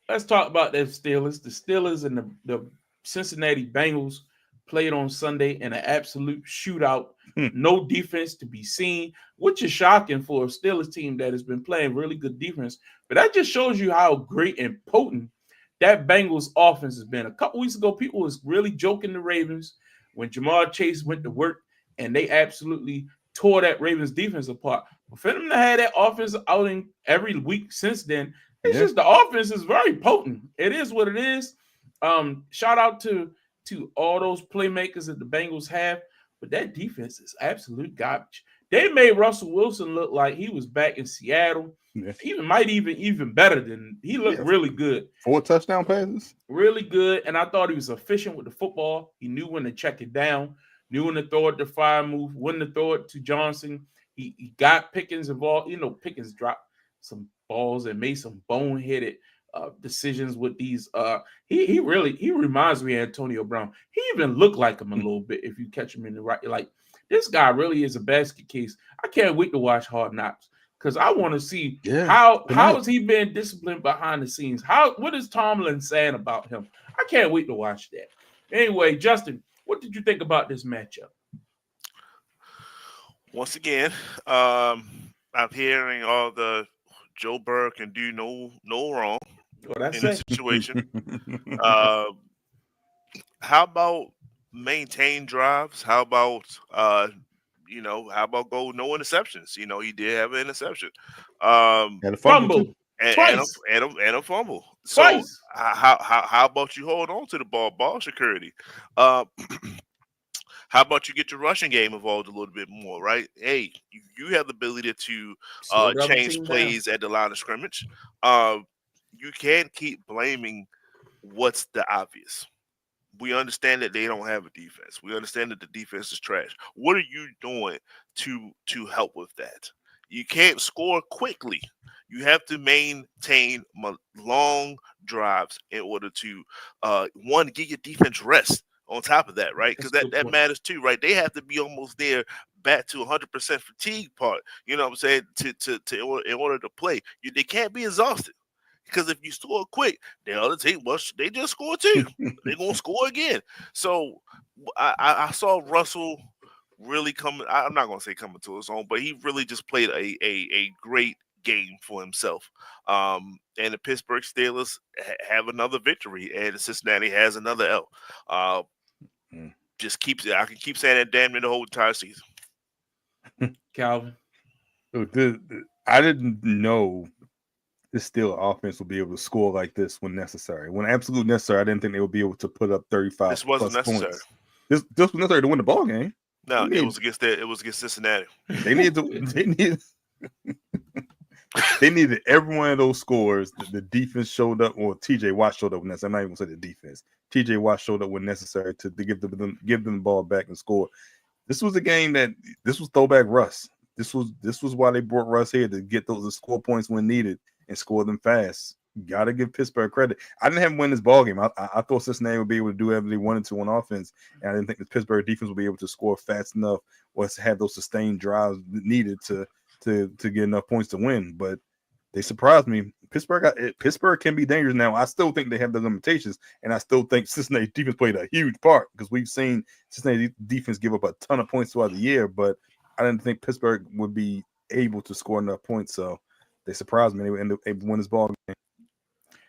let's talk about the Steelers. The Steelers and the Cincinnati Bengals played on Sunday in an absolute shootout. No defense to be seen, which is shocking for a Steelers team that has been playing really good defense. But that just shows you how great and potent that Bengals offense has been. A couple weeks ago, people was really joking the Ravens when Jamar Chase went to work, and they absolutely tore that Ravens defense apart. But for them to have that offense outing every week since then, it's just the offense is very potent. It is what it is. Shout out to all those playmakers that the Bengals have, but that defense is absolute garbage. They made Russell Wilson look like he was back in Seattle. Yeah. Even better than he looked really good. 4 touchdown passes. Really good. And I thought he was efficient with the football. He knew when to check it down, knew when to throw it to fire move, when to throw it to Johnson. He got Pickens involved. Pickens dropped some balls and made some boneheaded decisions with these. He reminds me of Antonio Brown. He even looked like him a little bit if you catch him in the right. Like, this guy really is a basket case. I can't wait to watch Hard Knocks because I want to see how has he been disciplined behind the scenes. What is Tomlin saying about him? I can't wait to watch that. Anyway, Justin, what did you think about this matchup? Once again, I'm hearing all the Joe Burrow can do no wrong Well, that's in this it. situation. Uh, how about maintain drives? How about how about go no interceptions? He did have an interception. Um, Had a fumble too. Fumble and twice. and a fumble. So Twice. how about you hold on to the ball security? Uh, how about you get your rushing game involved a little bit more, right? Hey, you have the ability to Slow the other change team down. plays at the line of scrimmage. Uh, you can't keep blaming what's the obvious. We understand that they don't have a defense. We understand that the defense is trash. What are you doing to help with that? You can't score quickly. You have to maintain long drives in order to one get your defense rest. On top of that, right? Because That's a good that point. matters too, right? They have to be almost there, back to 100% fatigue part. You know what I'm saying? In order to play, they can't be exhausted. Because if you score quick, the other team, well, they just scored too. They're gonna score again. So I saw Russell really coming. I'm not gonna say coming to his own, but he really just played a great game for himself. And the Pittsburgh Steelers have another victory, and Cincinnati has another L. Uh, Mm. just keeps I can keep saying that damn near the whole entire season. Calvin. Look, I didn't know the Steelers offense would be able to score like this when necessary. When absolutely necessary, I didn't think they would be able to put up 35 This wasn't plus necessary. points. This was necessary to win the ball game. No, They it need- was against Cincinnati. They needed every one of those scores. The defense showed up, or TJ Watt showed up when necessary. I'm not even gonna say the defense. TJ Watt showed up when necessary to give them the ball back and score. This was a game this was throwback Russ. This was why they brought Russ here, to get those score points when needed and score them fast. Got to give Pittsburgh credit. I didn't have them win this ball game. I thought Cincinnati would be able to do whatever they wanted to on offense, and I didn't think the Pittsburgh defense would be able to score fast enough or to have those sustained drives needed to get enough points to win. But they surprised me. Pittsburgh can be dangerous now. I still think they have the limitations, and I still think Cincinnati defense played a huge part, because we've seen Cincinnati defense give up a ton of points throughout the year, but I didn't think Pittsburgh would be able to score enough points. So they surprised me. They ended up win this ball game.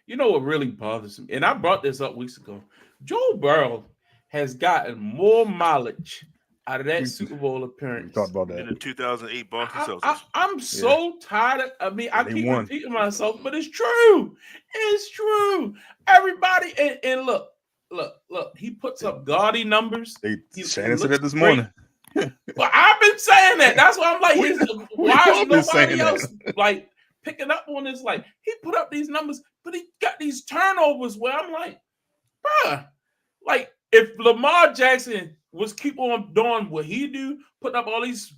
You know what really bothers me? And I brought this up weeks ago. Joe Burrow has gotten more mileage out of that We- Super Bowl We appearance. talked about In that. the 2008 Boston Celtics. I'm so tired of, I They keep won. repeating myself, but it's true. It's true. Everybody, and look, he puts up gaudy numbers. Shannon said looks that this great. morning. Well, I've been saying that. That's why I'm like, why all is been saying nobody else like picking up on this? Like, he put up these numbers, but he got these turnovers where I'm like, bruh, like, if Lamar Jackson was keep on doing what he do, putting up all these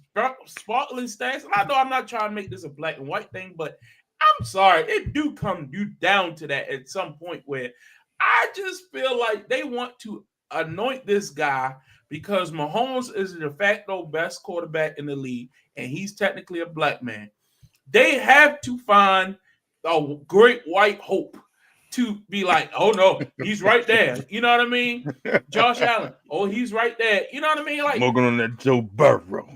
sparkling stats, and I know I'm not trying to make this a black and white thing, but I'm sorry, it do come down to that at some point where I just feel like they want to anoint this guy because Mahomes is the de facto best quarterback in the league, and he's technically a black man. They have to find a great white hope to be like, oh no, he's right there. You know what I mean? Josh Allen, oh, he's right there. You know what I mean? Like, Smoking on that Joe Burrow.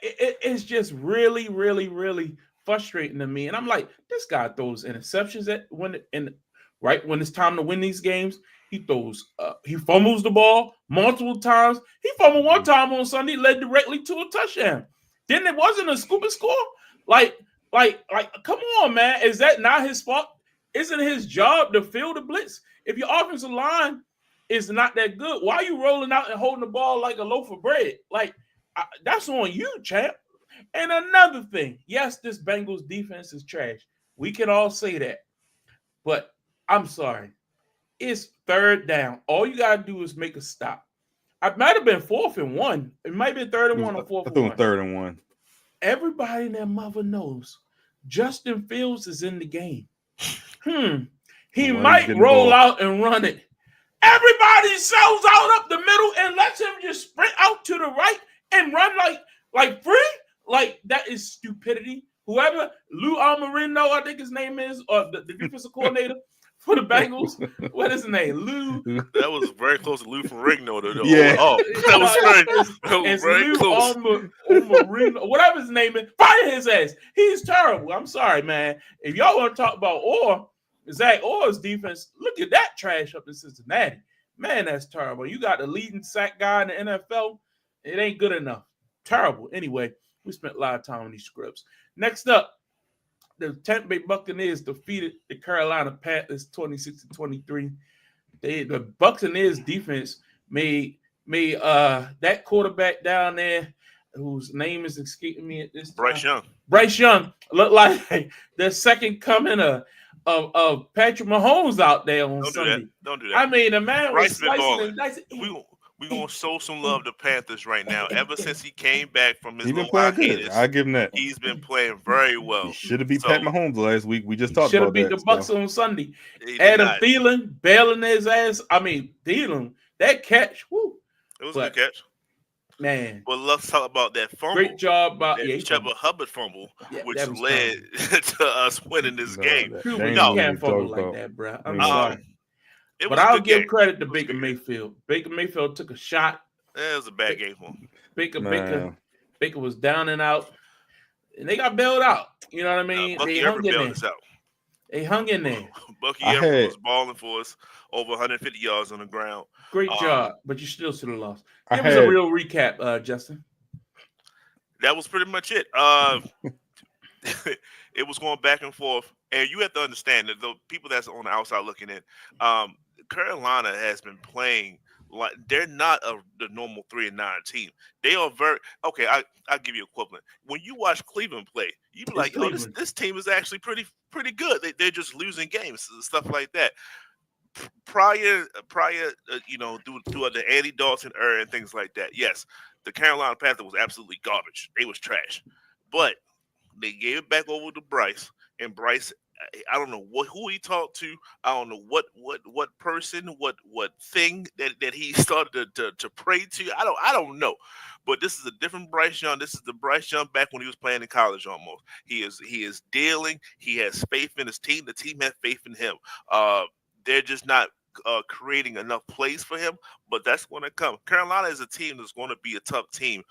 it's just really, really, really frustrating to me. And I'm like, this guy throws interceptions when it's time to win these games. He fumbles the ball multiple times. He fumbled one time on Sunday, led directly to a touchdown. Then it wasn't a scoop and score. Like, come on, man. Is that not his fault? Isn't his job to fill the blitz? If your offensive line is not that good, why are you rolling out and holding the ball like a loaf of bread? Like, that's on you, champ. And another thing, yes, this Bengals defense is trash. We can all say that. But I'm sorry. It's third down. All you got to do is make a stop. I might have been 4th and 1. It might be 3rd and 1 or 4th I and threw 1. 3rd and 1. Everybody and their mother knows Justin Fields is in the game. He might roll out and run it. Everybody sells out up the middle and lets him just sprint out to the right and run like free. Like, that is stupidity. Whoever, Lou Almarino, I think his name is, or the defensive coordinator, for the Bengals. What is his name? Lou. That was very close to Lou Ferrigno. Yeah. Oh, that was very Lou close. Marino, whatever his name is. Fire his ass. He's terrible. I'm sorry, man. If y'all want to talk about Zach Orr's defense, look at that trash up in Cincinnati. Man, that's terrible. You got the leading sack guy in the NFL. It ain't good enough. Terrible. Anyway, we spent a lot of time on these scripts. Next up, the Tampa Bay Buccaneers defeated the Carolina Panthers 26-23. The Buccaneers defense made that quarterback down there, whose name is escaping me at this time. Bryce Young looked like the second coming of Patrick Mahomes out there on Sunday. Don't do that. I mean, the man Bryce was been slicing balling. and We're going to show some love to Panthers right now. Ever since he came back from his He's been little playing good. hiatus, I give him that. he's been playing very well. He should have beat Pat Mahomes last week. We just talked should about have beat that. the Bucs on Sunday. He did Adam not. Thielen bailing his ass. I mean, Thielen, that catch, woo, It was a good catch. man. But let's talk about that fumble. Great job by Trevor Hubbard fumble, which that was led to us winning this game. You No. can't fumble like that, bro. I'm No. sorry. It was But a I'll good give game. credit to It was a Baker good game. Mayfield. Baker Mayfield took a shot. It was a bad game for him. Baker was down and out. And they got bailed out. You know what I mean? Bucky They hung Everett in bailed there. us out. They hung in there. Bucky Everett was balling for us, over 150 yards on the ground. Great job, but you still should have lost. I Give us a real recap, Justin. That was pretty much it. It was going back and forth, and you have to understand that the people that's on the outside looking in, Carolina has been playing like they're not the normal 3-9 team. They are very okay. I'll give you equivalent. When you watch Cleveland play, you be like, "Oh, this team is actually pretty good." They're just losing games, stuff like that. Prior, through the Andy Dalton era and things like that. Yes, the Carolina Panthers was absolutely garbage. They was trash, but they gave it back over to Bryce, and Bryce, I don't know who he talked to. I don't know what person, what thing that he started to pray to. I don't know, but this is a different Bryce Young. This is the Bryce Young back when he was playing in college. Almost, he is dealing. He has faith in his team. The team has faith in him. They're just not creating enough plays for him, but that's going to come. Carolina is a team that's going to be a tough team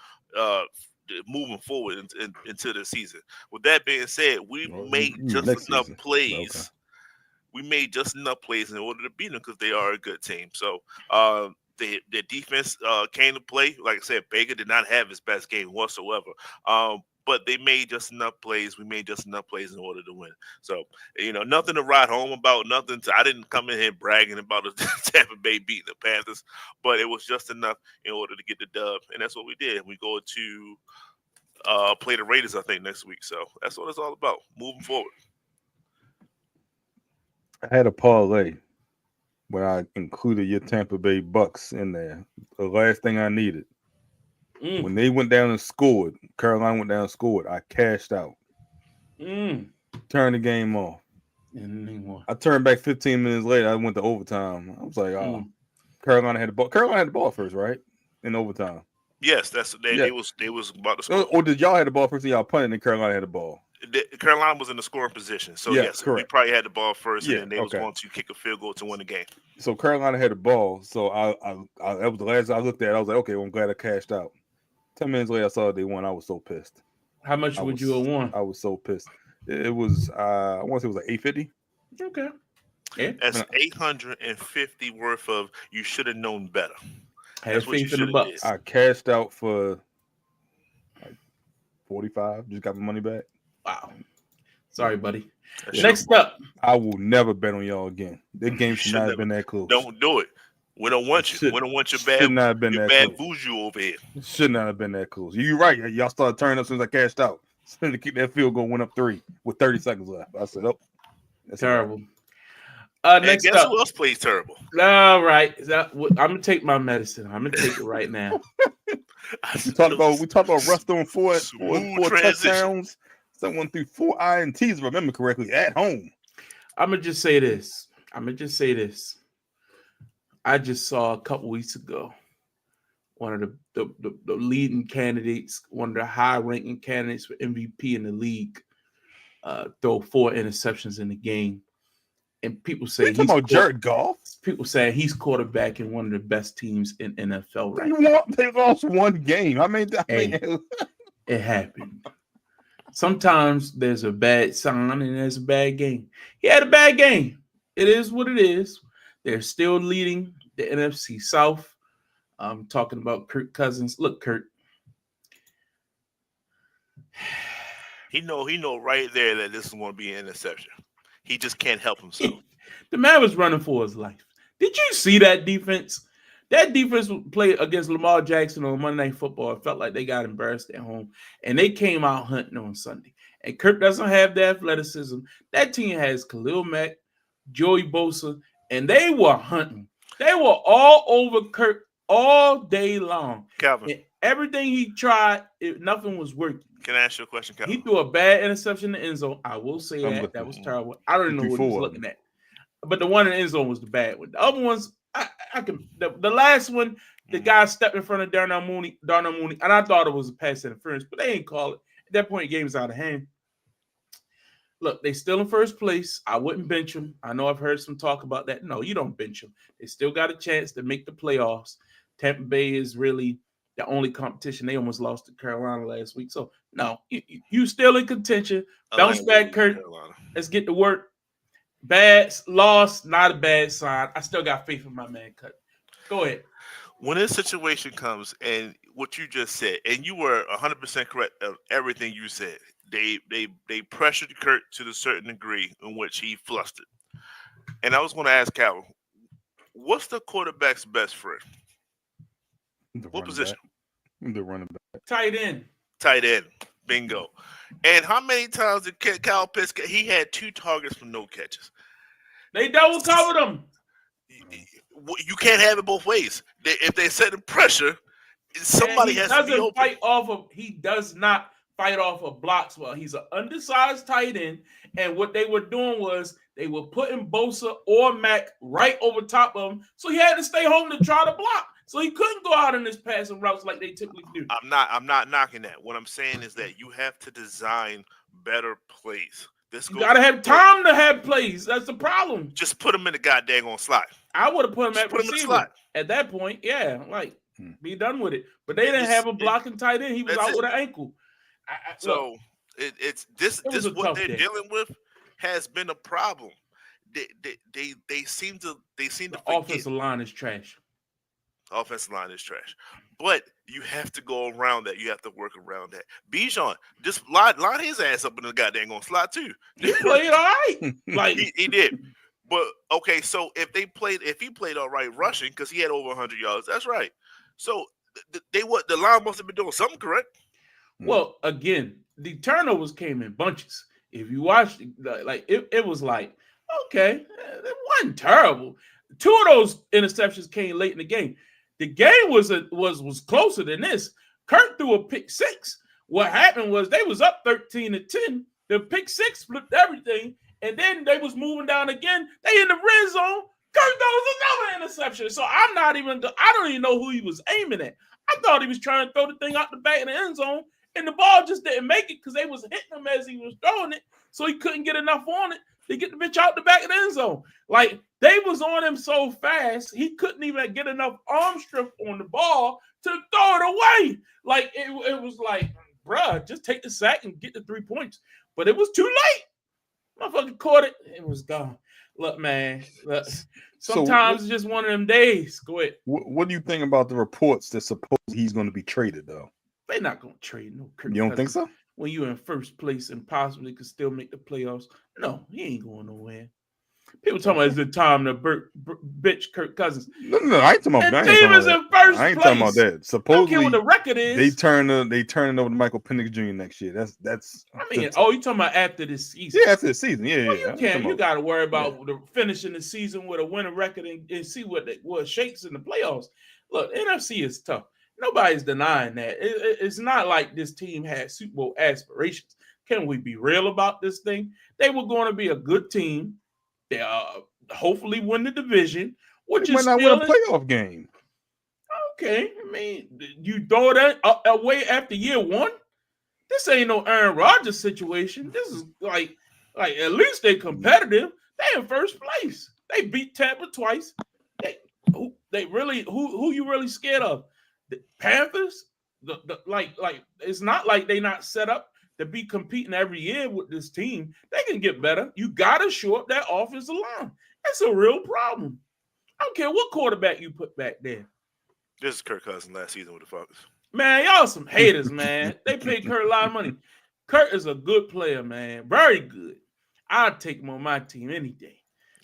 moving forward into the season. With that being said, we made just enough plays. Okay. We made just enough plays in order to beat them because they are a good team. So their defense came to play. Like I said, Baker did not have his best game whatsoever. But they made just enough plays. We made just enough plays in order to win. So, nothing to write home about. I didn't come in here bragging about the Tampa Bay beating the Panthers, but it was just enough in order to get the dub. And that's what we did. We go to play the Raiders, I think, next week. So that's what it's all about, moving forward. I had a parlay when I included your Tampa Bay Bucks in there. The last thing I needed. When they went down and scored, Carolina went down and scored, I cashed out. Turned the game off. I turned back 15 minutes later. I went to overtime. I was like, Carolina had the ball. Carolina had the ball first, right? In overtime. Yes, they was about to score. Or did y'all had the ball first and y'all punted and Carolina had the ball? Carolina was in the scoring position. So, yes, correct. we probably had the ball first, and then they was going to kick a field goal to win the game. So, Carolina had the ball. So, that was the last I looked at. I was like, okay, well, I'm glad I cashed out. 10 minutes later, I saw they won. I was so pissed. How much would you have won? I was so pissed. It was, I want to say it was like $850. Okay. Yeah. That's $850 worth of you should have known better. That's what you should have done. I cashed out for like $45. Just got my money back. Wow. Sorry, buddy. Next up. I will never bet on y'all again. That game should not have been that close. Don't do it. We don't want you. We don't want your bad voodoo over here. Should not have been that close. You're right. Y'all started turning up as soon as I cashed out. Soon to keep that field goal, went up 3 with 30 seconds left. I said, "Oh, that's terrible." Next guess up. Who else plays terrible? All right, I'm gonna take my medicine. I'm gonna take it right now. we talked about Russ throwing four touchdowns. Someone threw 4 INTs, if I remember correctly, at home. I'm gonna just say this. I just saw a couple weeks ago one of the leading candidates, one of the high-ranking candidates for MVP in the league, throw 4 interceptions in the game. And people say You talking about Jared Goff? People say he's quarterback in one of the best teams in NFL right now. They lost one game. It happened. Sometimes there's a bad sign and there's a bad game. He had a bad game. It is what it is. They're still leading the NFC South. I'm talking about Kirk Cousins. Look, Kirk. He know right there that this is going to be an interception. He just can't help himself. The man was running for his life. Did you see that defense? That defense played against Lamar Jackson on Monday Night Football. It felt like they got embarrassed at home, and they came out hunting on Sunday. And Kirk doesn't have the athleticism. That team has Khalil Mack, Joey Bosa, and they were hunting. They were all over Kirk all day long. Calvin. And everything he tried, nothing was working. Can I ask you a question, Calvin? He threw a bad interception in the end zone. I will say that was terrible. I don't even know what he was looking at. But the one in the end zone was the bad one. The other ones, I can. The last one, the guy stepped in front of Darnell Mooney, and I thought it was a pass interference, but they ain't call it. At that point, the game was out of hand. Look, they still in first place. I wouldn't bench them. I know I've heard some talk about that. No, you don't bench them. They still got a chance to make the playoffs. Tampa Bay is really the only competition. They almost lost to Carolina last week. So, no, you still in contention. Bounce back, Kurt. Let's get to work. Bad loss, not a bad sign. I still got faith in my man, Cut. Go ahead. When this situation comes and what you just said, and you were 100% correct of everything you said, they pressured Kurt to a certain degree in which he flustered. And I was going to ask Calvin, what's the quarterback's best friend? What position? The running back. Tight end. Tight end. Bingo. And how many times did Kyle Pitts get? He had 2 targets for no catches. They double covered him. You can't have it both ways. If they set the pressure, somebody has to be open. He does not fight off of blocks well. He's an undersized tight end. And what they were doing was they were putting Bosa or Mack right over top of him. So he had to stay home to try to block. So he couldn't go out in his passing routes like they typically do. I'm not knocking that. What I'm saying is that you have to design better plays. You gotta have time to have plays. That's the problem. Just put him in the goddamn slot. I would have put him at receiver at that point. Yeah, like be done with it. But they didn't have a blocking tight end. He was out with an ankle. It's what they're dealing with has been a problem. They seem to the offensive line is trash. Offensive line is trash. But you have to go around that. You have to work around that. Bijan, just line his ass up in the goddamn slot too. He played all right. Like he did. But okay, so if he played all right rushing because he had over 100 yards, that's right. So the line must have been doing something correct. Well, again, the turnovers came in bunches. If you watched, it was like, okay, it wasn't terrible. 2 of those interceptions came late in the game. The game was closer than this. Kirk threw a pick 6. What happened was they was up 13-10. The pick 6 flipped everything, and then they was moving down again. They in the red zone. Kirk throws another interception. So I don't even know who he was aiming at. I thought he was trying to throw the thing out the back of the end zone, and the ball just didn't make it because they was hitting him as he was throwing it, so he couldn't get enough on it to get the bitch out the back of the end zone. Like, they was on him so fast, he couldn't even get enough arm strength on the ball to throw it away. Like, it was like, bruh, just take the sack and get the 3 points. But it was too late. Motherfucker caught it. It was gone. Look, man. Look, sometimes it's just one of them days. Go ahead. What do you think about the reports that suppose he's going to be traded, though? They're not going to trade no Kirk. You don't think so? When you're in first place and possibly could still make the playoffs. No, he ain't going nowhere. People talking about it's the time to bitch Kirk Cousins. No, I ain't talking about that. The team is in first place. I ain't talking about that. Supposedly, I don't care what the record is. They turn it over to Michael Penix Jr. next year. That's. I mean, you talking about after this season? Yeah, after the season. Yeah, well, you got to worry about finishing the season with a winning record and see what shakes in the playoffs. Look, NFC is tough. Nobody's denying that. It's not like this team had Super Bowl aspirations. Can we be real about this thing? They were going to be a good team. They hopefully win the division, which is not win a playoff game. Okay, I mean, you throw that away after year 1. This ain't no Aaron Rodgers situation. This is like at least they competitive. They in first place. They beat Tampa twice. Who you really scared of? The Panthers? Like it's not like they not set up to be competing every year with this team. They can get better. You gotta shore up that offensive line. That's a real problem. I don't care what quarterback you put back there. This is Kirk Cousins last season with the Falcons. Man, y'all some haters, man. They paid Kurt a lot of money. Kurt is a good player, man. Very good. I'd take him on my team any day.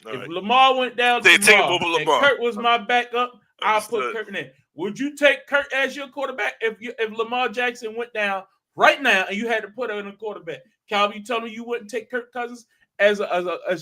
All if right. Lamar went down They to take him Lamar, over and Lamar. Kurt was my backup, I'll put Understood. Kurt in there. Would you take Kurt as your quarterback if Lamar Jackson went down right now and you had to put him in a quarterback? Calvin, you telling me you wouldn't take Kirk Cousins as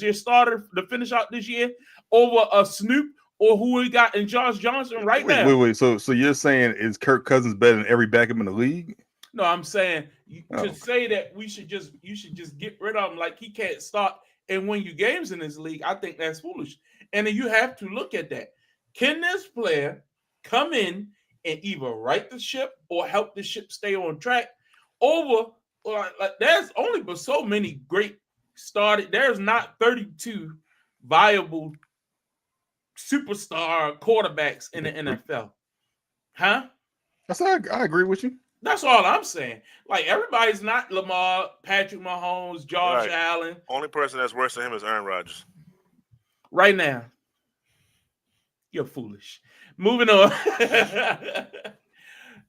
your starter to finish out this year over a Snoop or who we got in Josh Johnson right now? Wait. So you're saying is Kirk Cousins better than every backup in the league? No, I'm saying Oh. to say that you should just get rid of him like he can't start and win you games in this league. I think that's foolish. And then you have to look at that. Can this player come in and either right the ship or help the ship stay on track? There's only but so many great started. There's not 32 viable superstar quarterbacks in the NFL. Huh? I agree with you. That's all I'm saying. Like, everybody's not Lamar, Patrick Mahomes, Josh Right. Allen. Only person that's worse than him is Aaron Rodgers. Right now. You're foolish. Moving on.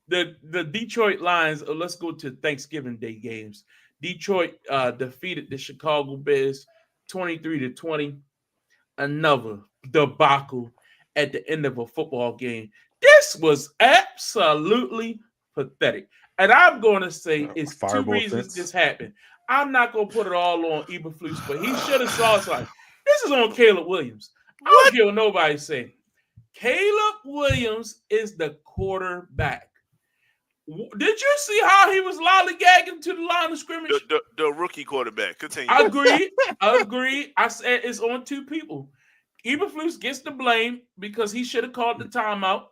The Detroit Lions, let's go to Thanksgiving Day games. Detroit defeated the Chicago Bears 23-20. Another debacle at the end of a football game. This was absolutely pathetic. And I'm going to say it's two Fireball reasons fence. this happened. I'm not going to put it all on Eberflus, but he should have saw something. This is on Caleb Williams. I don't care what nobody say. Caleb Williams is the quarterback. Did you see how he was lollygagging to the line of scrimmage? The rookie quarterback. Continue. Agreed. I said it's on two people. Eberflus gets the blame because he should have called the timeout.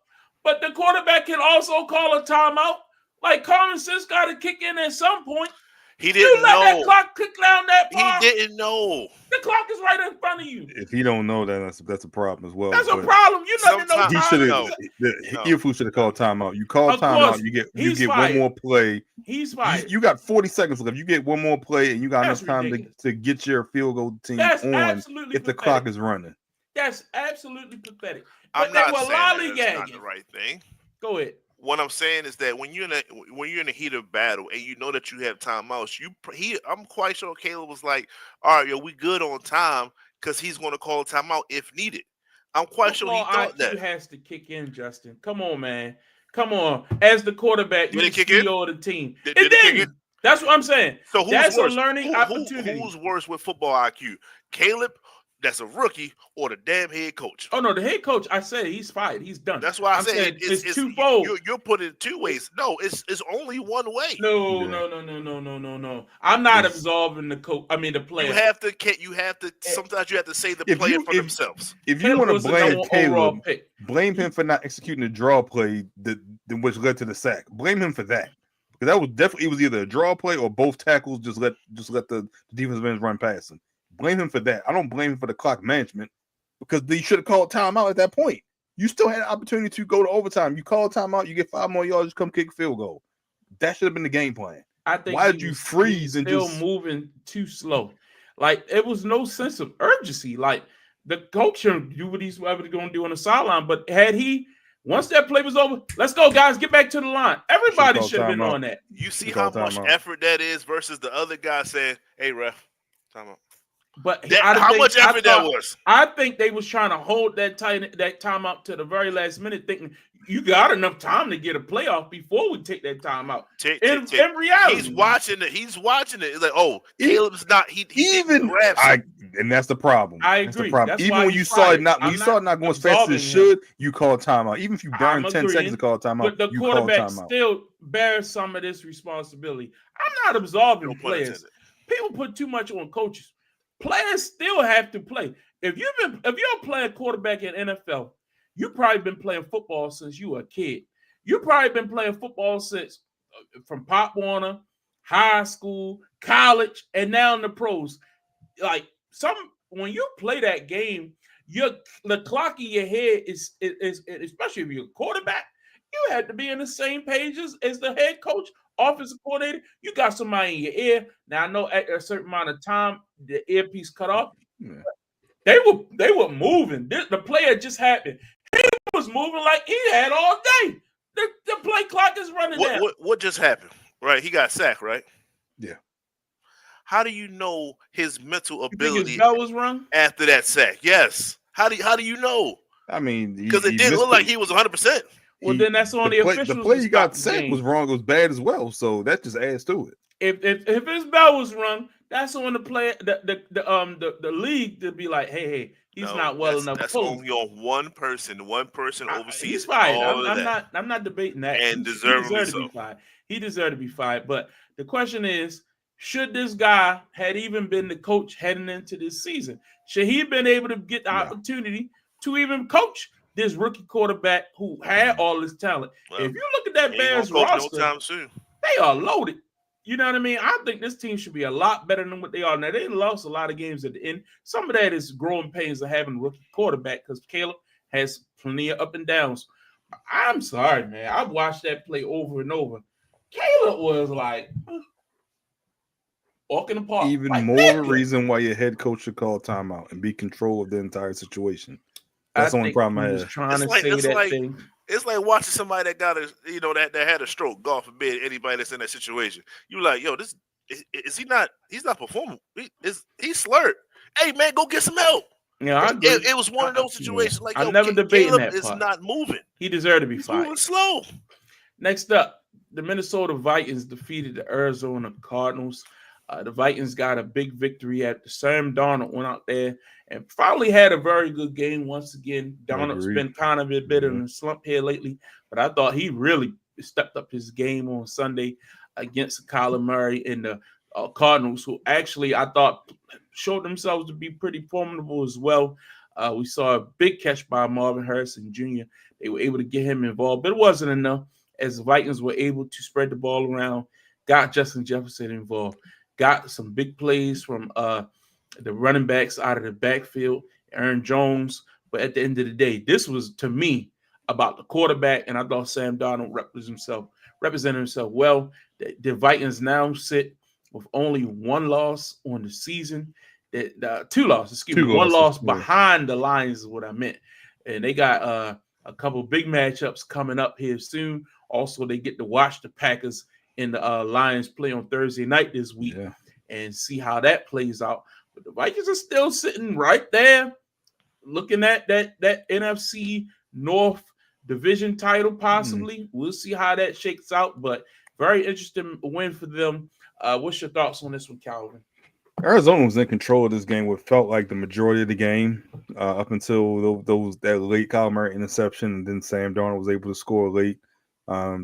But the quarterback can also call a timeout. Like, common sense got to kick in at some point. He didn't Let that know. clock click down that far. He didn't know. The clock is right in front of you. If he don't know that, that's a problem as well. That's a But problem. You never know. sometimes- He time should is- have. No. Eberflus should have called timeout. You call Of course. timeout. You He's get fired. one more play. He's fired. You got 40 seconds left. You get one more play, and you got That's enough time ridiculous. to get your field goal team That's on absolutely if the pathetic. clock is running. That's absolutely pathetic. I'm But they not were saying that that's not lollygagging. the right thing. Go ahead. What I'm saying is that when you're in the heat of battle and you know that you have timeouts, I'm quite sure Caleb was like, "All right, yo, we good on time," because he's going to call a timeout if needed. I'm quite sure he Football thought IQ that. has to kick in, Justin. Come on, man. Come on. As the quarterback, Did you're it the kick in? CEO of the team. Did It it kick didn't. in? That's what I'm saying. So who's That's worse? a learning opportunity. Who's worse with football IQ? Caleb, that's a rookie, or the damn head coach? Oh no, the head coach. I said he's fired. He's done. That's why I I'm said saying it's twofold. You're putting it two ways. No, it's only one way. No. I'm not Yes. absolving the coach. I mean the player. You have to. Sometimes you have to say the If player you- for if- themselves. If you Caleb want to was the blame number one overall Caleb, pick. blame him for not executing the draw play which led to the sack. Blame him for that. Because that was definitely, it was either a draw play or both tackles just let the defensive ends run past him. Blame him for that. I don't blame him for the clock management because they should have called timeout at that point. You still had an opportunity to go to overtime. You call timeout, you get 5 more yards, just come kick field goal. That should have been the game plan. I think Why he did you was- freeze he was and still just- moving too slow? Like, it was no sense of urgency. Like, the coach should do what he's going to do on the sideline. But had he, once that play was over, let's go, guys, get back to the line. Everybody called should have been timeout. on that. You see You how call much timeout. effort that is versus the other guy saying, "Hey, ref, timeout." But How much effort that was? I think they was trying to hold that time out to the very last minute, thinking you got enough time to get a playoff before we take that time out. In reality, He's watching it. He's like, oh, Caleb's not. He Even grab and that's the problem. I That's the agree. problem. That's Even why when he's you saw fired. it not, when I'm you saw it not going as fast as absolving it him. should, you call timeout. Even if you burn I'm 10 agreeing, seconds to call timeout, but the you call quarterback timeout. still bears some of this responsibility. I'm not absolving No pun players. intended. People put too much on coaches. Players still have to play. If you're playing quarterback in NFL, you've probably been playing football since you were a kid. You've probably been playing football since from Pop Warner, high school, college, and now in the pros. Like when you play that game, the clock in your head is especially if you're a quarterback, you have to be in the same page as the head coach, offensive coordinator. You got somebody in your ear. Now I know at a certain amount of time the earpiece cut off. Yeah. They were moving. The player just happened. He was moving like he had all day. The play clock is running down. What just happened? Right, he got sacked. Right. Yeah. How do you know his mental You think ability his bell was rung? after that sack? Yes. How do you know? I mean, Because it didn't look like he was 100%. Well, then that's on the officials. The play to he got stop the sacked game. was wrong. It was bad as well. So that just adds to it. If his bell was rung, that's on the player, the league to be like, hey, he's not well enough. That's only on one person. One person oversees he's fired. all of that. I'm not debating that. And He deservedly deserved to be fired. He deserved to be fired. But the question is, should this guy had even been the coach heading into this season? Should he have been able to get the opportunity to even coach this rookie quarterback who had all this talent? Well, if you look at that He ain't Bears gonna coach roster, no time soon. they are loaded. You know what I mean? I think this team should be a lot better than what they are. Now, they lost a lot of games at the end. Some of that is growing pains of having a rookie quarterback because Caleb has plenty of up and downs. I'm sorry, man. I've watched that play over and over. Caleb was like walking apart. Even like more that. reason why your head coach should call timeout and be control of the entire situation. That's the only problem I He was have. trying to say that thing. It's like watching somebody that got that had a stroke. God forbid anybody that's in that situation. You like, yo, this is he not? He's not performing. He's slurred. Hey man, go get some help. Yeah, it was one of those situations. Like, I never debated Caleb that is part. not moving. He deserved to be He's fired. moving slow. Next up, the Minnesota Vikings defeated the Arizona Cardinals. The Vikings got a big victory after Sam Darnold went out there and finally had a very good game once again. Darnold's been kind of a bit in a slump here lately, but I thought he really stepped up his game on Sunday against Kyler Murray and the Cardinals, who actually I thought showed themselves to be pretty formidable as well. We saw a big catch by Marvin Harrison Jr. They were able to get him involved, but it wasn't enough as the Vikings were able to spread the ball around, got Justin Jefferson involved, got some big plays from the running backs out of the backfield, Aaron Jones. But at the end of the day, this was, to me, about the quarterback, and I thought Sam Darnold represented himself well. The Vikings now sit with only one loss on the season. Two losses, one loss behind the Lions is what I meant. And they got a couple big matchups coming up here soon. Also, they get to watch the Packers and the Lions play on Thursday night this week and see how that plays out. But the Vikings are still sitting right there looking at that NFC North division title possibly. We'll see how that shakes out, but very interesting win for them. What's your thoughts on this one, Calvin? Arizona was in control of this game, what felt like the majority of the game up until that late Kyler Murray interception, and then Sam Darnold was able to score late.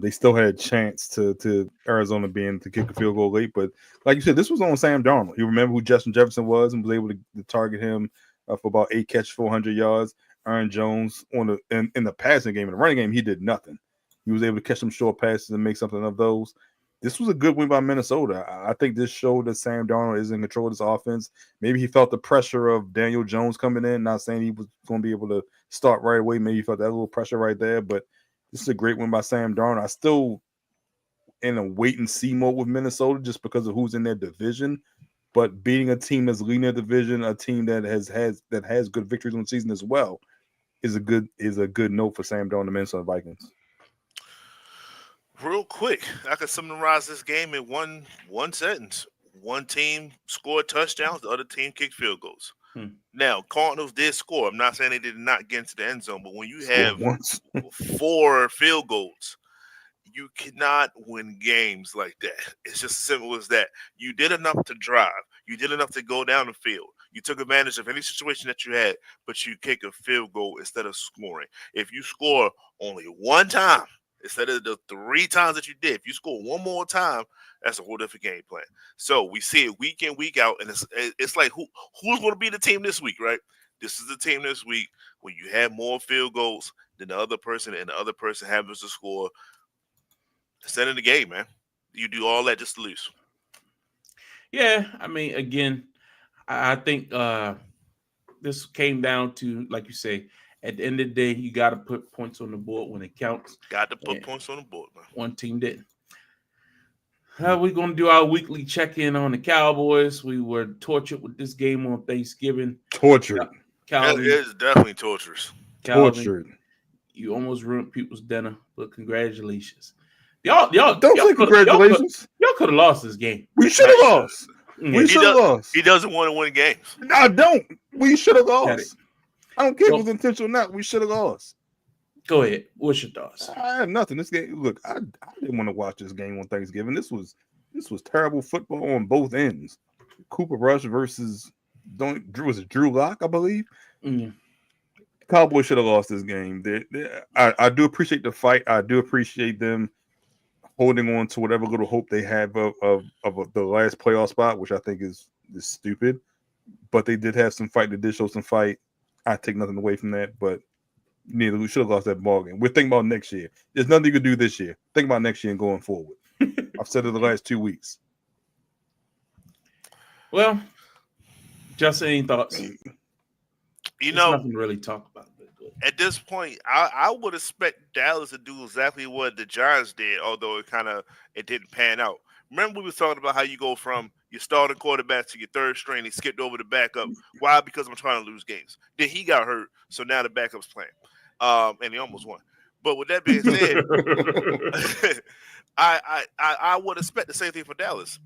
They still had a chance to Arizona being to kick a field goal late, but like you said, this was on Sam Darnold. You remember who Justin Jefferson was and was able to target him for about 8 catches, 400 yards. Aaron Jones in the passing game, in the running game, he did nothing. He was able to catch some short passes and make something of those. This was a good win by Minnesota. I think this showed that Sam Darnold is in control of this offense. Maybe he felt the pressure of Daniel Jones coming in. Not saying he was going to be able to start right away. Maybe he felt that little pressure right there, but this is a great win by Sam Darnold. I still in a wait and see mode with Minnesota just because of who's in their division. But beating a team that's leading their division, a team that has good victories on the season as well, is a good note for Sam Darnold and the Minnesota Vikings. Real quick, I can summarize this game in one sentence. One team scored touchdowns, the other team kicked field goals. Now, Cardinals did score. I'm not saying they did not get into the end zone, but when you have 4 field goals, you cannot win games like that. It's just as simple as that. You did enough to drive. You did enough to go down the field. You took advantage of any situation that you had, but you kick a field goal instead of scoring. If you score only one time, instead of the 3 times that you did, if you score one more time, that's a whole different game plan. So we see it week in, week out, and it's like who's going to be the team this week, right? This is the team this week when you have more field goals than the other person, and the other person happens to score. It's the end of the game, man. You do all that just to lose. Yeah, I mean, again, I think this came down to, like you say, at the end of the day, you got to put points on the board when it counts. Got to put And points on the board, man. one team didn't. We're going to do our weekly check-in on the Cowboys. We were tortured with this game on Thanksgiving. Tortured. Calvin, It is definitely torturous. Calvin, Tortured. you almost ruined people's dinner, but congratulations. Y'all Don't say congratulations. Y'all could have lost this game. We should have lost. Yeah. We should have lost. He doesn't want to win games. I don't. We should have Got it. lost. I don't care if it was intentional or not. We should have lost. Go ahead. What's your thoughts? I had nothing. This game. Look, I didn't want to watch this game on Thanksgiving. This was terrible football on both ends. Cooper Rush versus Drew Lock, I believe. Mm. Cowboys should have lost this game. I do appreciate the fight. I do appreciate them holding on to whatever little hope they have of the last playoff spot, which I think is stupid. But they did have some fight. They did show some fight. I take nothing away from that. But we should have lost that ball game. We're thinking about next year. There's nothing you can do this year. Think about next year and going forward. I've said it the last 2 weeks. Well, just any thoughts? You There's know, nothing to really talk about. at this point, I would expect Dallas to do exactly what the Giants did, although it didn't pan out. Remember we were talking about how you go from your starting quarterback to your third string. He skipped over the backup. Why? Because I'm trying to lose games. Then he got hurt, so now the backup's playing, and he almost won. But with that being said, I would expect the same thing for Dallas.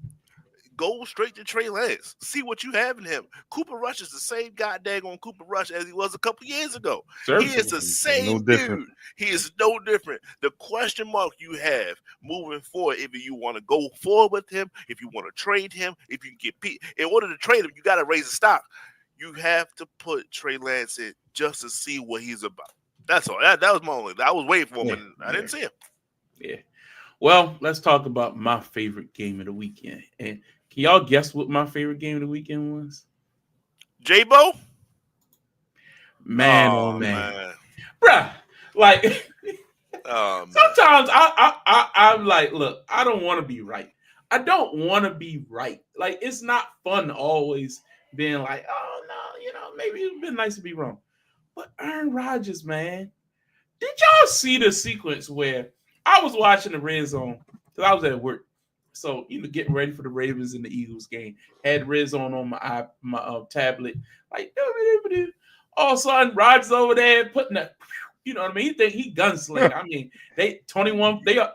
Go straight to Trey Lance. See what you have in him. Cooper Rush is the same goddamn on Cooper Rush as he was a couple years ago. He is the same dude. He is no different. The question mark you have moving forward, if you want to go forward with him, if you want to trade him, if you can get Pete. In order to trade him, you got to raise the stock. You have to put Trey Lance in just to see what he's about. That's all. That was my only. I was waiting for him, and I didn't see him. Yeah. Well, let's talk about my favorite game of the weekend. And can y'all guess what my favorite game of the weekend was? J-Bo? Man, oh man. Bruh, like sometimes I'm like, look, I don't want to be right. I don't want to be right. Like, it's not fun always being like, oh no, maybe it'd been nice to be wrong. But Aaron Rodgers, man, did y'all see the sequence where I was watching the Red Zone because I was at work? So, getting ready for the Ravens and the Eagles game. Had Red Zone on my tablet. Like, all of a sudden, Rodgers over there putting that, you know what I mean? He think he gunslinger. I mean, they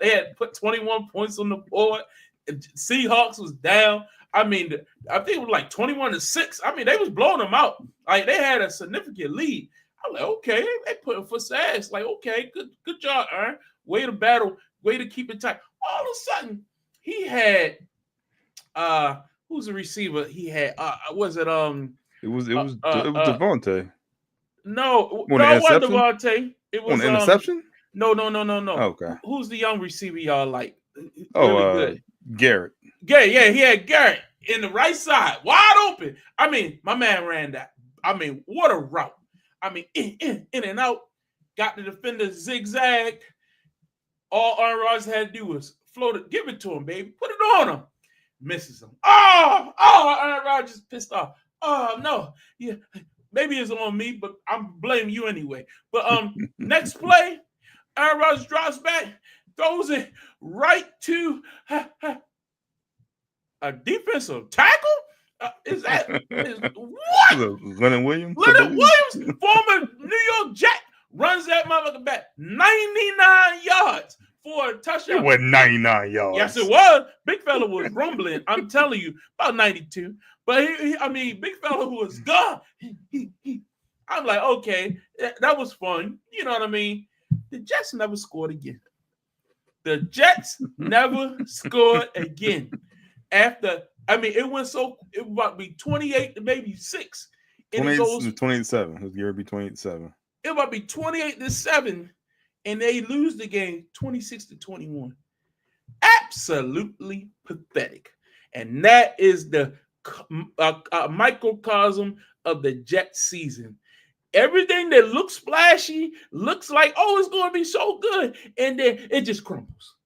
had put 21 points on the board. Seahawks was down. I mean, I think it was like 21-6. I mean, they was blowing them out. Like, they had a significant lead. I'm like, okay, they putting for ass. Like, okay, good job, Aaron. Way to battle, way to keep it tight. All of a sudden, he had who's the receiver? He had was it It was Devontae. No, it wasn't Devontae. It was an interception? No. Okay. Who's the young receiver y'all like? Good. Garrett. Yeah, he had Garrett in the right side, wide open. I mean, my man ran that. I mean, what a route. I mean, in and out. Got the defender zigzag. All Aaron Rodgers had to do was float it, give it to him, baby. Put it on him. Misses him. Oh, Aaron Rodgers pissed off. Oh, no. Yeah, maybe it's on me, but I'm blaming you anyway. But next play, Aaron Rodgers drops back, throws it right to a defensive tackle? What? Leonard Williams? Leonard Williams, former New York Jet, runs that motherfucker back 99 yards for a touchdown. It was 99 yards. Yes, it was. Big fella was rumbling. I'm telling you, about 92. But big fella who was gone. I'm like, okay, that was fun. You know what I mean? The Jets never scored again. The Jets never scored again. It went so, it was about to be 28 to maybe 6. And it goes 28-7. It was going to be 28-7. It might be 28-7, and they lose the game 26-21. Absolutely pathetic. And that is the microcosm of the Jets season. Everything that looks splashy, looks like, oh, it's going to be so good, and then it just crumbles.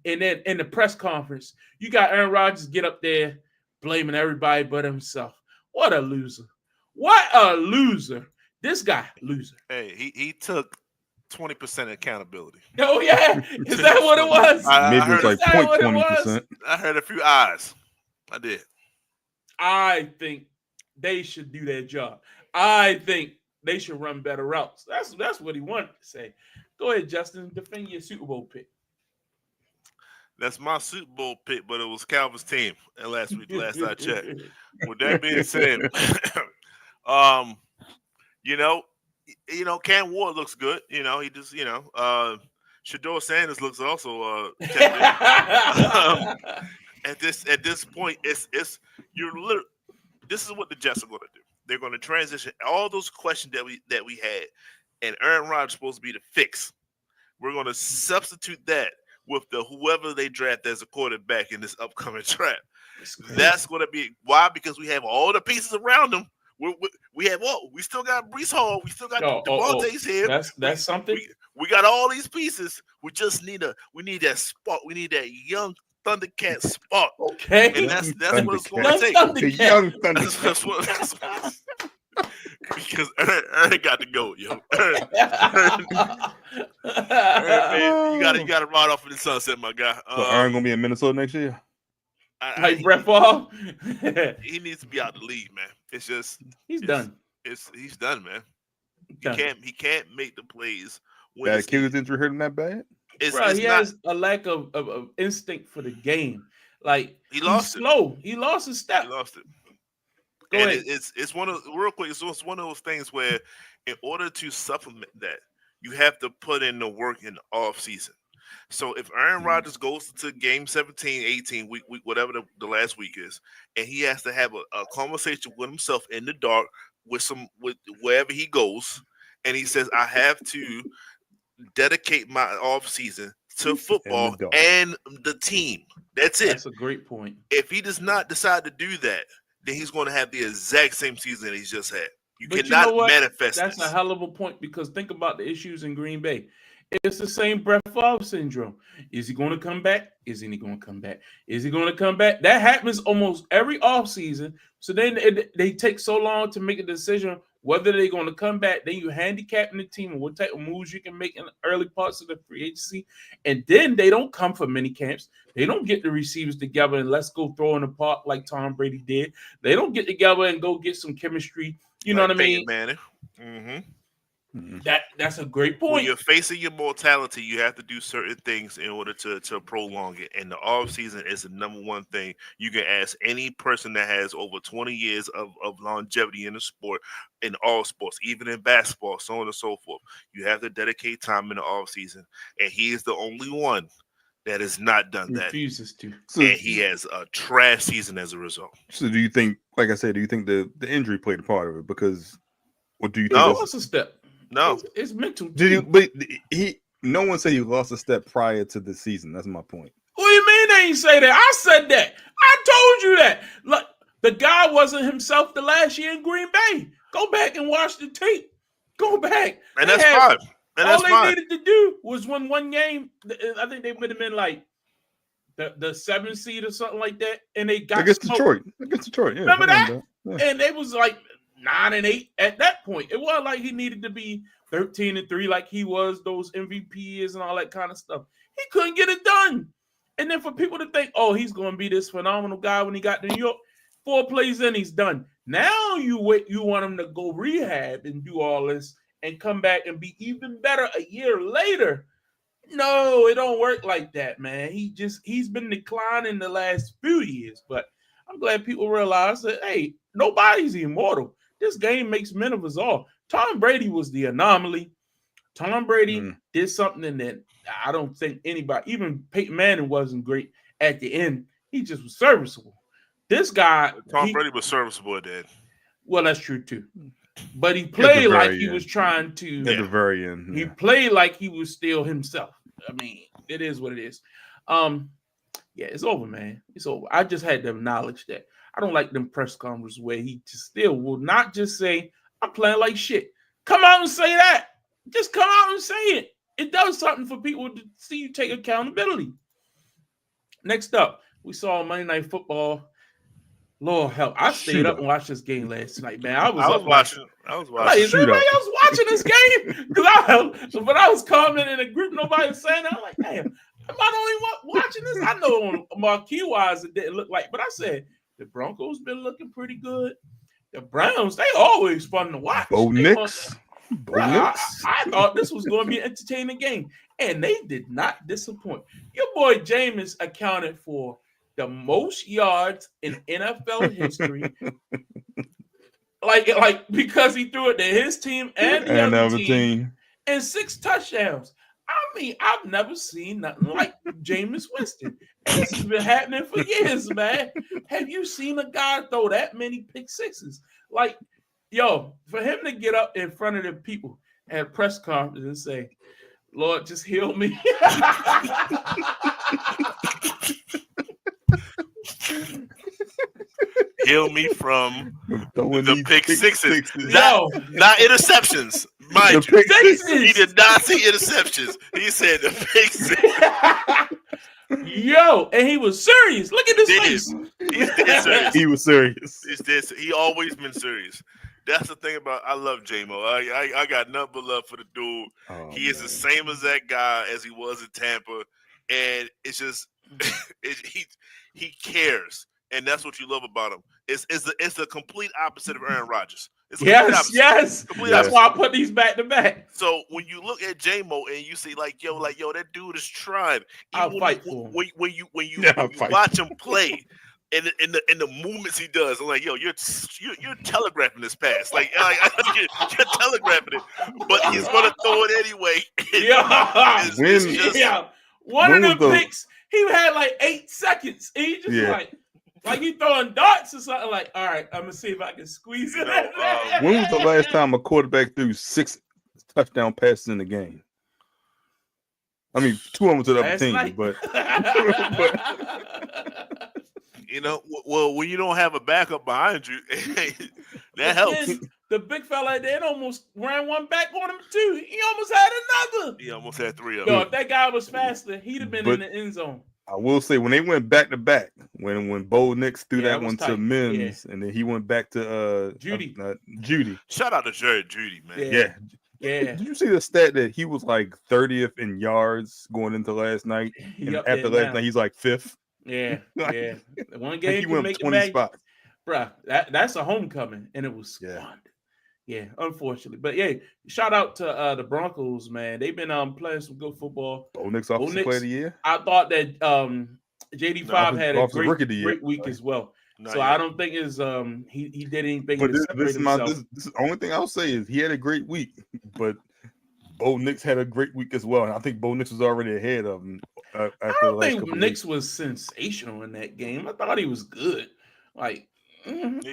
And then in the press conference, you got Aaron Rodgers get up there blaming everybody but himself. What a loser. What a loser. This guy, loser. Hey, he took 20% accountability. Oh, yeah. Is that what it was? I Maybe it's heard like Is that what it 0.20%. I heard a few eyes. I did. I think they should do their job. I think they should run better routes. That's what he wanted to say. Go ahead, Justin. Defend your Super Bowl pick. That's my Super Bowl pick, but it was Calvin's team. And last I checked. With that being said, you know, Cam Ward looks good. You know, he just, Shador Sanders looks also tepid. At this point, it's you're literally, this is what the Jets are going to do. They're going to transition all those questions that we had, and Aaron Rodgers is supposed to be the fix. We're going to substitute that with whoever they draft as a quarterback in this upcoming draft. That's going to be why, because we have all the pieces around them. We have we still got Breece Hall, we still got Devontae's here. That's something. We got all these pieces. We just need that spark. We need that young Thundercat spark. Okay, and that's what it's going to take. The young Thundercat. That's what because Aaron got to go, yo. Aaron, man, you got to ride off in the sunset, my guy. So Aaron gonna be in Minnesota next year. Like Brett Favre. He needs to be out the league, man. It's just he's done. He's done, man. Done. He can't make the plays. That Achilles injury hurt him that bad? He has a lack of instinct for the game. Like he lost slow. He lost his step. He lost it. Go and ahead. It's one of real quick. It's one of those things where, in order to supplement that, you have to put in the work in the off season. So if Aaron Rodgers goes to game 17, 18, week whatever the last week is, and he has to have a conversation with himself in the dark with wherever he goes, and he says, I have to dedicate my off season to football and the team. That's it. That's a great point. If he does not decide to do that, then he's going to have the exact same season he's just had. You cannot manifest That's this. a hell of a point, because think about the issues in Green Bay. It's the same Brett Favre syndrome. Is he going to come back? Isn't he going to come back? Is he going to come back? That happens almost every offseason. So then they take so long to make a decision whether they're going to come back. Then you handicapping the team and what type of moves you can make in the early parts of the free agency. And then they don't come for mini camps. They don't get the receivers together and let's go throw in the park like Tom Brady did. They don't get together and go get some chemistry. You know what I mean? Mm-hmm. That's a great point. When you're facing your mortality, you have to do certain things in order to prolong it. And the off season is the number one thing you can ask any person that has over 20 years of longevity in the sport, in all sports, even in basketball, so on and so forth. You have to dedicate time in the off season, and he is the only one that has not done that. Refuses to. And he has a trash season as a result. So do you think, like I said, do you think the injury played a part of it? Because what do you think? No. What's a step? No, it's mental. But no one said he lost a step prior to the season. That's my point. What do you mean they ain't say that? I said that. I told you that. Look, the guy wasn't himself the last year in Green Bay. Go back and watch the tape. Go back. And that's fine. And all they needed to do was win one game. I think they would have been like the 7th seed or something like that, and they got against Detroit. Yeah, remember that? Yeah. And they was like 9-8 at that point. It wasn't like he needed to be 13-3 like he was those MVP years and all that kind of stuff. He couldn't get it done. And then for people to think, oh, he's going to be this phenomenal guy when he got to New York, 4 plays in, he's done. Now you want him to go rehab and do all this and come back and be even better a year later. No, it don't work like that, man. He's been declining the last few years, but I'm glad people realize that, hey, nobody's immortal. This game makes men of us all. Tom Brady was the anomaly. Tom Brady did something that I don't think anybody, even Peyton Manning, wasn't great at the end. He just was serviceable. This guy, Tom Brady was serviceable at the end. Well, that's true too. But he played like he was trying to. At the very end. He played like he was still himself. I mean, it is what it is. Yeah, it's over, man. It's over. I just had to acknowledge that. I don't like them press conferences where he just still will not just say, I'm playing like shit. Come out and say that. Just come out and say it. It does something for people to see you take accountability. Next up, we saw Monday Night Football. Lord help. I stayed up Shootout. and watched this game last night, man. I was I was up watching. I was I'm like, watching. is anybody Shootout. else watching this game? Because when I was commenting in the group, nobody was saying that. I'm like, damn, am I the only one watching this? I know on marquee wise it didn't look like, but I said the Broncos been looking pretty good. The Browns, they always fun to watch. Bo They Nix. Bruh, Bo Nix. I thought this was going to be an entertaining game, and they did not disappoint. Your boy Jameis accounted for the most yards in NFL history. Like because he threw it to his team and the other team, and 6 touchdowns. I mean, I've never seen nothing like Jameis Winston. And this has been happening for years, man. Have you seen a guy throw that many pick sixes? Like, yo, for him to get up in front of the people at a press conference and say, Lord, just heal me. Heal me from Throwing the these pick sixes. Yo, Not interceptions. Mind The you. pick sixes. He did not see interceptions. He said the pick six. Yo, and he was serious. Look at his face. He's dead serious. He was serious. He's dead. He always been serious. That's the thing about I love J-Mo. I got nothing but love for the dude. Oh, He is the same as that guy as he was in Tampa, and it's just he cares, and that's what you love about him. It's the complete opposite of Aaron Rodgers. It's the complete opposite. Yes. Complete That's opposite. why I put these back to back. So when you look at J-Mo and you see like yo, that dude is trying. I'll Even fight for him. when you Yeah, I'll fight watch him play. In the movements he does, I'm like, yo, you're telegraphing this pass, you're telegraphing it, but he's gonna throw it anyway. Yeah. It's just- Yeah. One when of the was the- picks, he had like 8 seconds. And he just Yeah. like he throwing darts or something. Like, all right, I'm gonna see if I can squeeze it. When was the last time a quarterback threw 6 touchdown passes in the game? I mean, 2 of them to the other Last team, night. but well, when you don't have a backup behind you, that helps. Then the big fella, they almost ran one back on him too. He almost had another. He almost had 3 of Yo, them. if that guy was faster, he'd have been But- in the end zone. I will say when they went back to back, when Bo Nix threw Yeah, that it was one to tight. Mims, and then he went back to Judy. Judy. Shout out to Jared Judy, man. Yeah. Yeah. Yeah. Did you see the stat that he was like 30th in yards going into last night, He and up after there last now. night he's like 5th? Yeah. Like, Yeah. The one Like, game he can went make it 20 back. spots. Bruh, that's a homecoming, and it was squandered. Yeah, unfortunately. But yeah, shout out to the Broncos, man. They've been playing some good football. Bo Nix offensive Nix- player of the year. I thought that JD5 had a offensive rookie of the year. great week as well. Not So yet. I don't think is he did anything But to this separate is himself. this is the only thing I'll say is he had a great week, but Bo Nix had a great week as well, and I think Bo Nix was already ahead of him. After I the don't last think couple Knicks was sensational in that game. I thought he was good. Like, He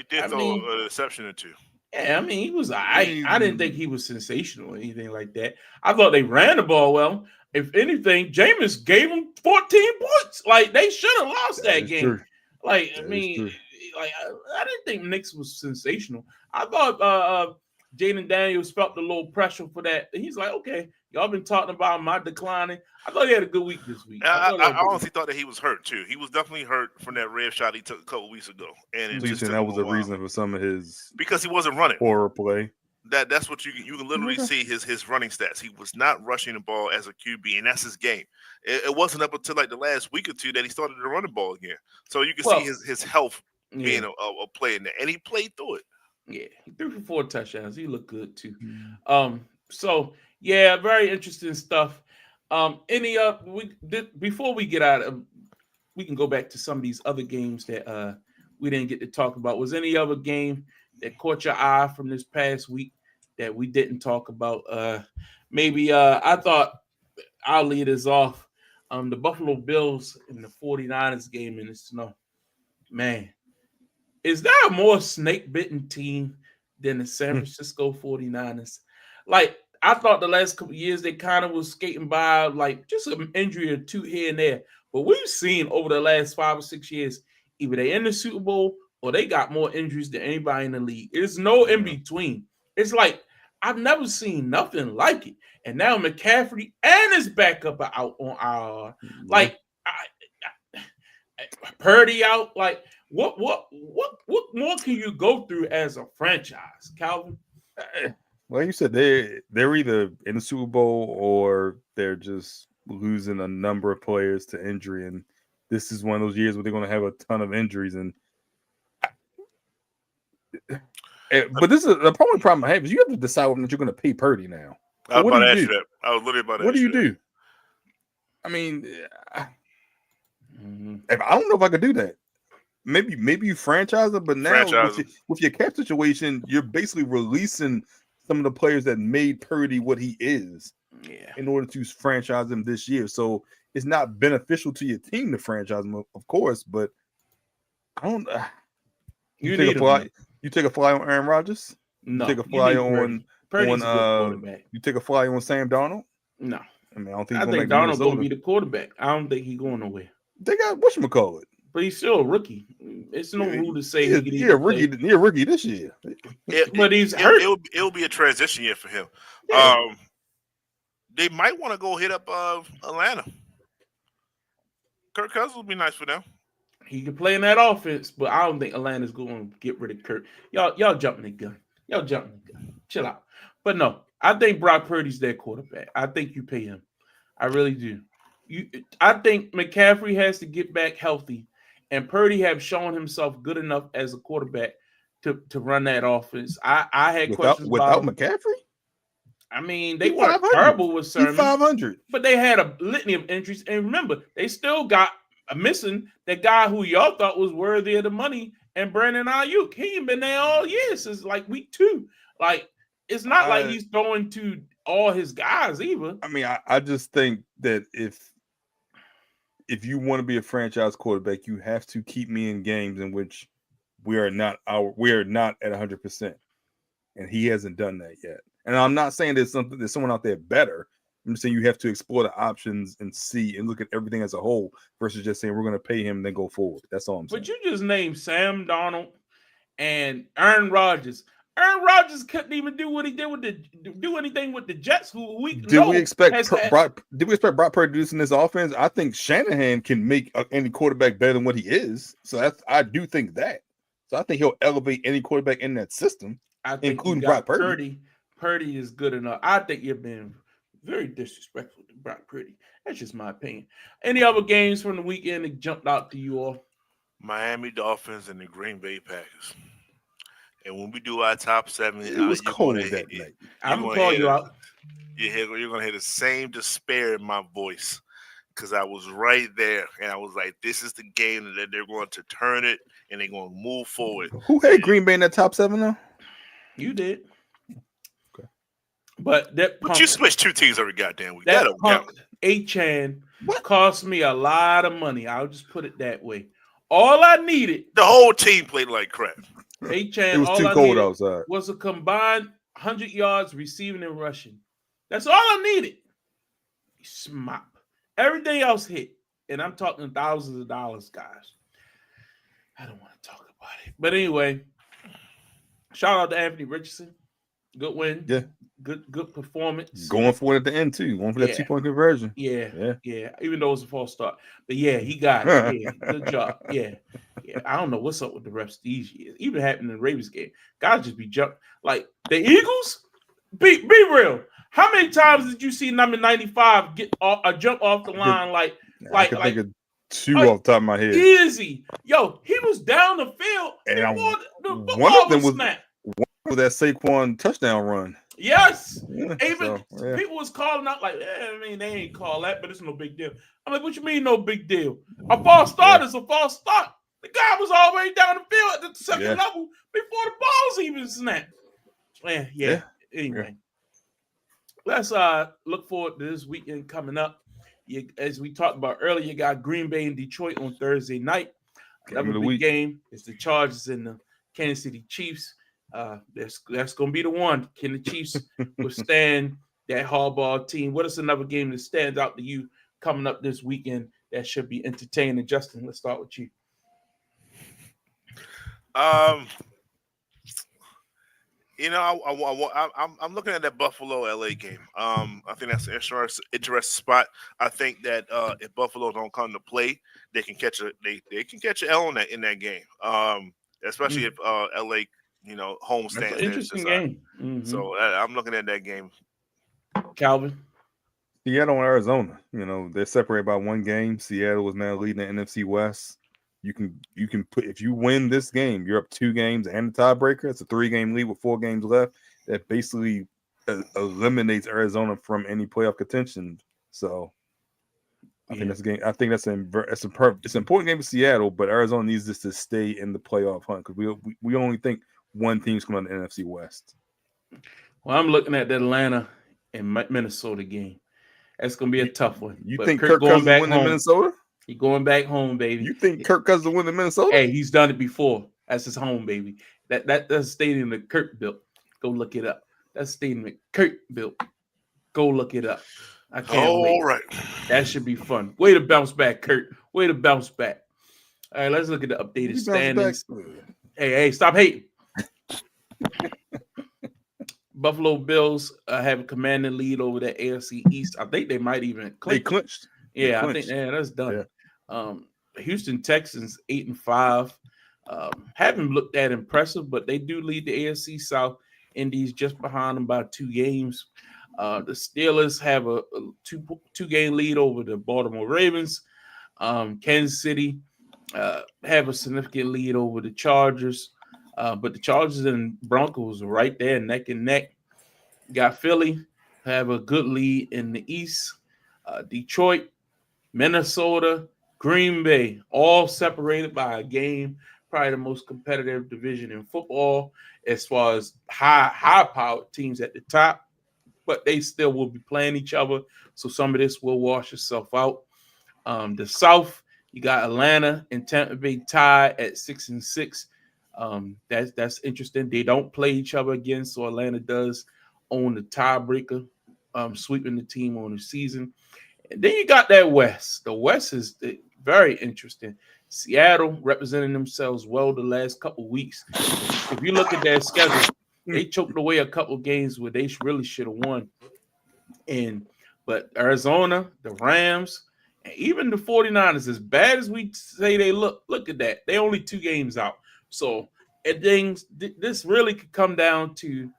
did I throw mean- an exception or 2. yeah, I mean, he was all right. I didn't think he was sensational or anything like that. I thought they ran the ball well. If anything, Jameis gave them 14 points. Like, they should have lost that is game. true. Like, I That is mean, true. like I didn't think Knicks was sensational. I thought Jaden Daniels felt a little pressure for that. He's like, okay, y'all been talking about my declining. I thought he had a good week this week. I honestly thought that he was hurt too. He was definitely hurt from that rib shot he took a couple weeks ago, and it So you just saying took that him was a a while. reason for some of his Because he wasn't running. horror play? That's what you can literally Okay. see his running stats. He was not rushing the ball as a QB, and that's his game. It wasn't up until like the last week or two that he started to run the ball again. So you can Well, see his health yeah, being a play in there, and he played through it. yeah, he threw for 4 touchdowns. He looked good too. So yeah, very interesting stuff. Any before we get out of, we can go back to some of these other games that we didn't get to talk about. Was any other game that caught your eye from this past week that we didn't talk about? Maybe I thought I'll lead us off. The Buffalo Bills and the 49ers game in the snow. Man, is there a more snake-bitten team than the San Francisco 49ers? Like, I thought the last couple of years they kind of was skating by, like just an injury or 2 here and there. But we've seen over the last 5 or 6 years, either they in the Super Bowl or they got more injuries than anybody in the league. There's no in between. It's like I've never seen nothing like it. And now McCaffrey and his backup are out on IR. Like, Purdy out. Like, What more can you go through as a franchise, Calvin? Like you said, they're either in the Super Bowl or they're just losing a number of players to injury, and this is one of those years where they're going to have a ton of injuries. And but this is the only problem I have is you have to decide whether you're going to pay Purdy now. I was what about do to you ask do? you that. I was literally about to What ask do you that. do? I mean, if I don't know if I could do that. Maybe you franchise it, but now with your cap situation, you're basically releasing some of the players that made Purdy what he is in order to franchise him this year. So it's not beneficial to your team to franchise him, of course, but I don't. You take a fly on Aaron Rodgers? No. You take a fly on Purdy's a good quarterback. You take a fly on Sam Darnold? No. I mean, I don't think Darnold's going to be the quarterback. I don't think he's going nowhere. They got whatchamacallit. But he's still a rookie. It's no rule to say he could a rookie. He's a rookie this year. But he's hurt. It'll be a transition year for him. Yeah. They might want to go hit up Atlanta. Kirk Cousins would be nice for them. He can play in that offense, but I don't think Atlanta's going to get rid of Kirk. Y'all jumping the gun. Chill out. But no, I think Brock Purdy's their quarterback. I think you pay him. I really do. I think McCaffrey has to get back healthy, and Purdy have shown himself good enough as a quarterback to run that offense. I had questions without McCaffrey. I mean, they weren't terrible with Sermon. 500, but they had a litany of injuries, and remember, they still got missing that guy who y'all thought was worthy of the money, and Brandon Ayuk. He ain't been there all year since like week 2. Like it's not like he's throwing to all his guys either. I mean, I just think that if you want to be a franchise quarterback, you have to keep me in games in which we are not at 100%, and he hasn't done that yet. And I'm not saying there's someone out there better. I'm just saying you have to explore the options and see and look at everything as a whole versus just saying we're going to pay him and then go forward. That's all I'm saying. But you just named Sam Darnold and Aaron Rodgers. Aaron Rodgers couldn't even do what he did do anything with the Jets. Did we expect Brock Purdy to do in this offense? I think Shanahan can make any quarterback better than what he is. So I do think that. So I think he'll elevate any quarterback in that system, including Brock Purdy. Purdy is good enough. I think you've been very disrespectful to Brock Purdy. That's just my opinion. Any other games from the weekend that jumped out to you all? Miami Dolphins and the Green Bay Packers. And when we do our top 7, it was cold that night. I'm gonna call you out. You're gonna hear the same despair in my voice because I was right there, and I was like, "This is the game that they're going to turn it, and they're going to move forward." Who had Green Bay in that top 7 though? You did. Okay, but you switched 2 teams every goddamn week. That punk Achane cost me a lot of money. I'll just put it that way. All I needed, the whole team played like crap. Achane, it was too cold outside. Was a combined 100 yards receiving and rushing. That's all I needed. Smop. Everything else hit. And I'm talking thousands of dollars, guys. I don't want to talk about it. But anyway, shout out to Anthony Richardson. Good win. Yeah. Good performance. Going for it at the end, too. Going for that 2-point conversion. Yeah. Even though it was a false start. But yeah, he got it. Yeah. Good job. Yeah. I don't know what's up with the refs these years. Even happened in the Ravens game. Guys just be jumping. Like the Eagles, be real. How many times did you see number 95 get a jump off the line? I can think of 2 off the top of my head. Easy. Yo, he was down the field and before the football one of them was snapped. With that Saquon touchdown run. Yes. Yeah, people was calling out like, I mean, they ain't call that, but it's no big deal. I'm like, what you mean no big deal? A false start is a false start. The guy was already down the field at the second level before the balls even snapped. Anyway, let's look forward to this weekend coming up. As we talked about earlier, you got Green Bay and Detroit on Thursday night. Another big game is the Chargers and the Kansas City Chiefs. That's going to be the one. Can the Chiefs withstand that Harbaugh team? What is another game that stands out to you coming up this weekend that should be entertaining? Justin, let's start with you. You know, I'm looking at that Buffalo LA game. I think that's an interesting spot. I think that if Buffalo don't come to play, they can catch they can catch an L in that game. Especially Mm, if LA, home that's an stands their interesting side. game. So I'm looking at that game. Calvin. Seattle and Arizona, they're separated by one game. Seattle is now leading the NFC West. You can put, if you win this game, you're up 2 games and a tiebreaker. It's a 3-game lead with 4 games left. That basically eliminates Arizona from any playoff contention. So I think that's a game. I think it's an important game for Seattle, but Arizona needs this to stay in the playoff hunt because we only think one team's coming out of the NFC West. Well, I'm looking at the Atlanta and Minnesota game. That's gonna be a tough one. You But think Kirk Kirk going Cousins back win in home. Minnesota? He going back home, baby. You think Kirk Cousins win in Minnesota? Hey, he's done it before. That's his home, baby. That's a stadium that Kirk built. Go look it up. That's a stadium that Kirk built. Go look it up. I can't wait. All right. That should be fun. Way to bounce back, Kurt. Way to bounce back. All right, let's look at the updated standings. Hey, stop hating. Buffalo Bills have a commanding lead over the AFC East. I think they might even They clinched. Yeah, I think that's done. Yeah. Houston Texans 8-5. Haven't looked that impressive, but they do lead the AFC South. Indy's just behind them by 2 games. The Steelers have a 2-game lead over the Baltimore Ravens. Kansas City have a significant lead over the Chargers. But the Chargers and Broncos are right there, neck and neck. Got Philly have a good lead in the East. Detroit, Minnesota, Green Bay, all separated by a game. Probably the most competitive division in football as far as high-powered teams at the top. But they still will be playing each other. So some of this will wash itself out. The South, you got Atlanta and Tampa Bay tied at 6-6. That's interesting. They don't play each other again, so Atlanta does own the tiebreaker, sweeping the team on the season. And then you got that West. The West is very interesting. Seattle representing themselves well the last couple weeks. If you look at their schedule, they choked away a couple games where they really should have won. But Arizona, the Rams, and even the 49ers, as bad as we say they look at that. They're only 2 games out. So this really could come down to,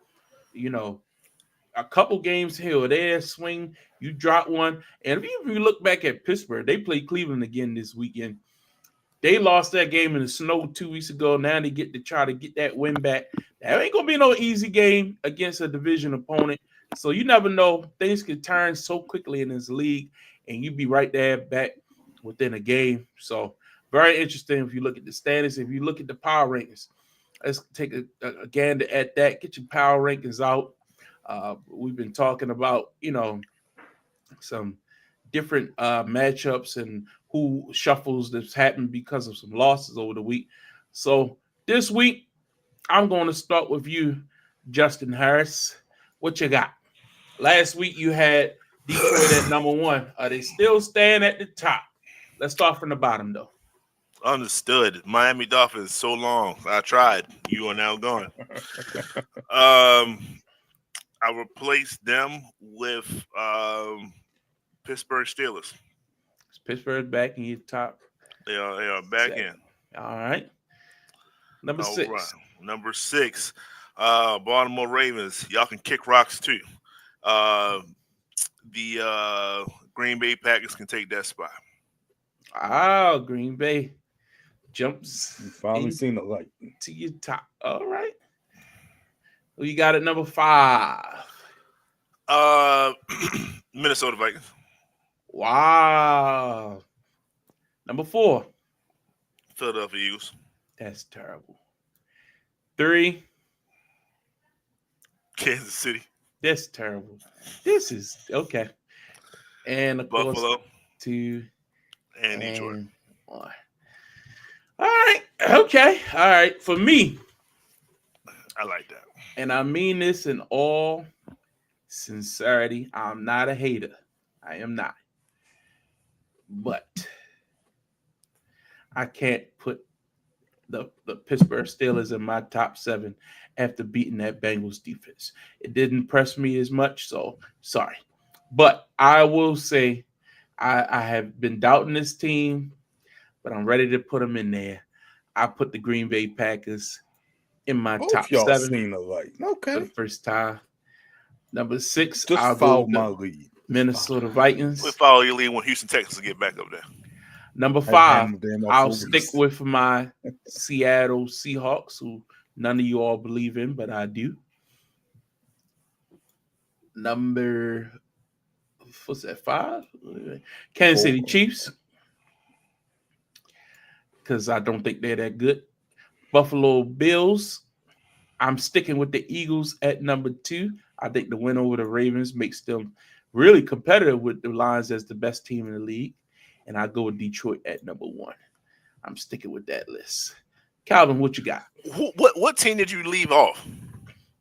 a couple games here or there, swing, you drop one. And if you look back at Pittsburgh, they played Cleveland again this weekend. They lost that game in the snow 2 weeks ago. Now they get to try to get that win back. That ain't going to be no easy game against a division opponent. So you never know. Things can turn so quickly in this league, and you be right there back within a game. So very interesting if you look at the standings. If you look at the power rankings, let's take a gander at that. Get your power rankings out. We've been talking about, some different matchups and who shuffles that's happened because of some losses over the week. So this week, I'm going to start with you, Justin Harris. What you got? Last week you had Detroit at number 1. Are they still staying at the top? Let's start from the bottom, though. Understood. Miami Dolphins, so long. I tried. You are now gone. I replaced them with Pittsburgh Steelers. Is Pittsburgh back in your top? They are back in. All right. Number 6. Right. Number 6, Baltimore Ravens. Y'all can kick rocks too. The Green Bay Packers can take that spot. Oh, Green Bay jumps. You finally seen the light to your top. All right. Who you got at number 5? Minnesota Vikings. Wow. Number 4. Philadelphia Eagles. That's terrible. 3. Kansas City. That's terrible. This is okay. And of Buffalo. course, 2 and Detroit. 1. All right. Okay. All right. For me, I like that. And I mean this in all sincerity. I'm not a hater. I am not. But I can't put the Pittsburgh Steelers in my top 7 after beating that Bengals defense. It didn't impress me as much, so sorry. But I will say I have been doubting this team, but I'm ready to put them in there. I put the Green Bay Packers in my Both top y'all 7 seem alike. for the Okay. first time. Number 6, Just I'll follow go my with the lead. Minnesota Vikings. We follow your lead when Houston Texans get back up there. Number I 5, hand them I'll off stick over. with my Seattle Seahawks, who none of you all believe in, but I do. Number, what's that, 5? Kansas City 4. Chiefs, because I don't think they're that good. Buffalo Bills, I'm sticking with the Eagles at number 2. I think the win over the Ravens makes them really competitive with the Lions as the best team in the league. And I go with Detroit at number 1. I'm sticking with that list. Calvin, what you got? What team did you leave off?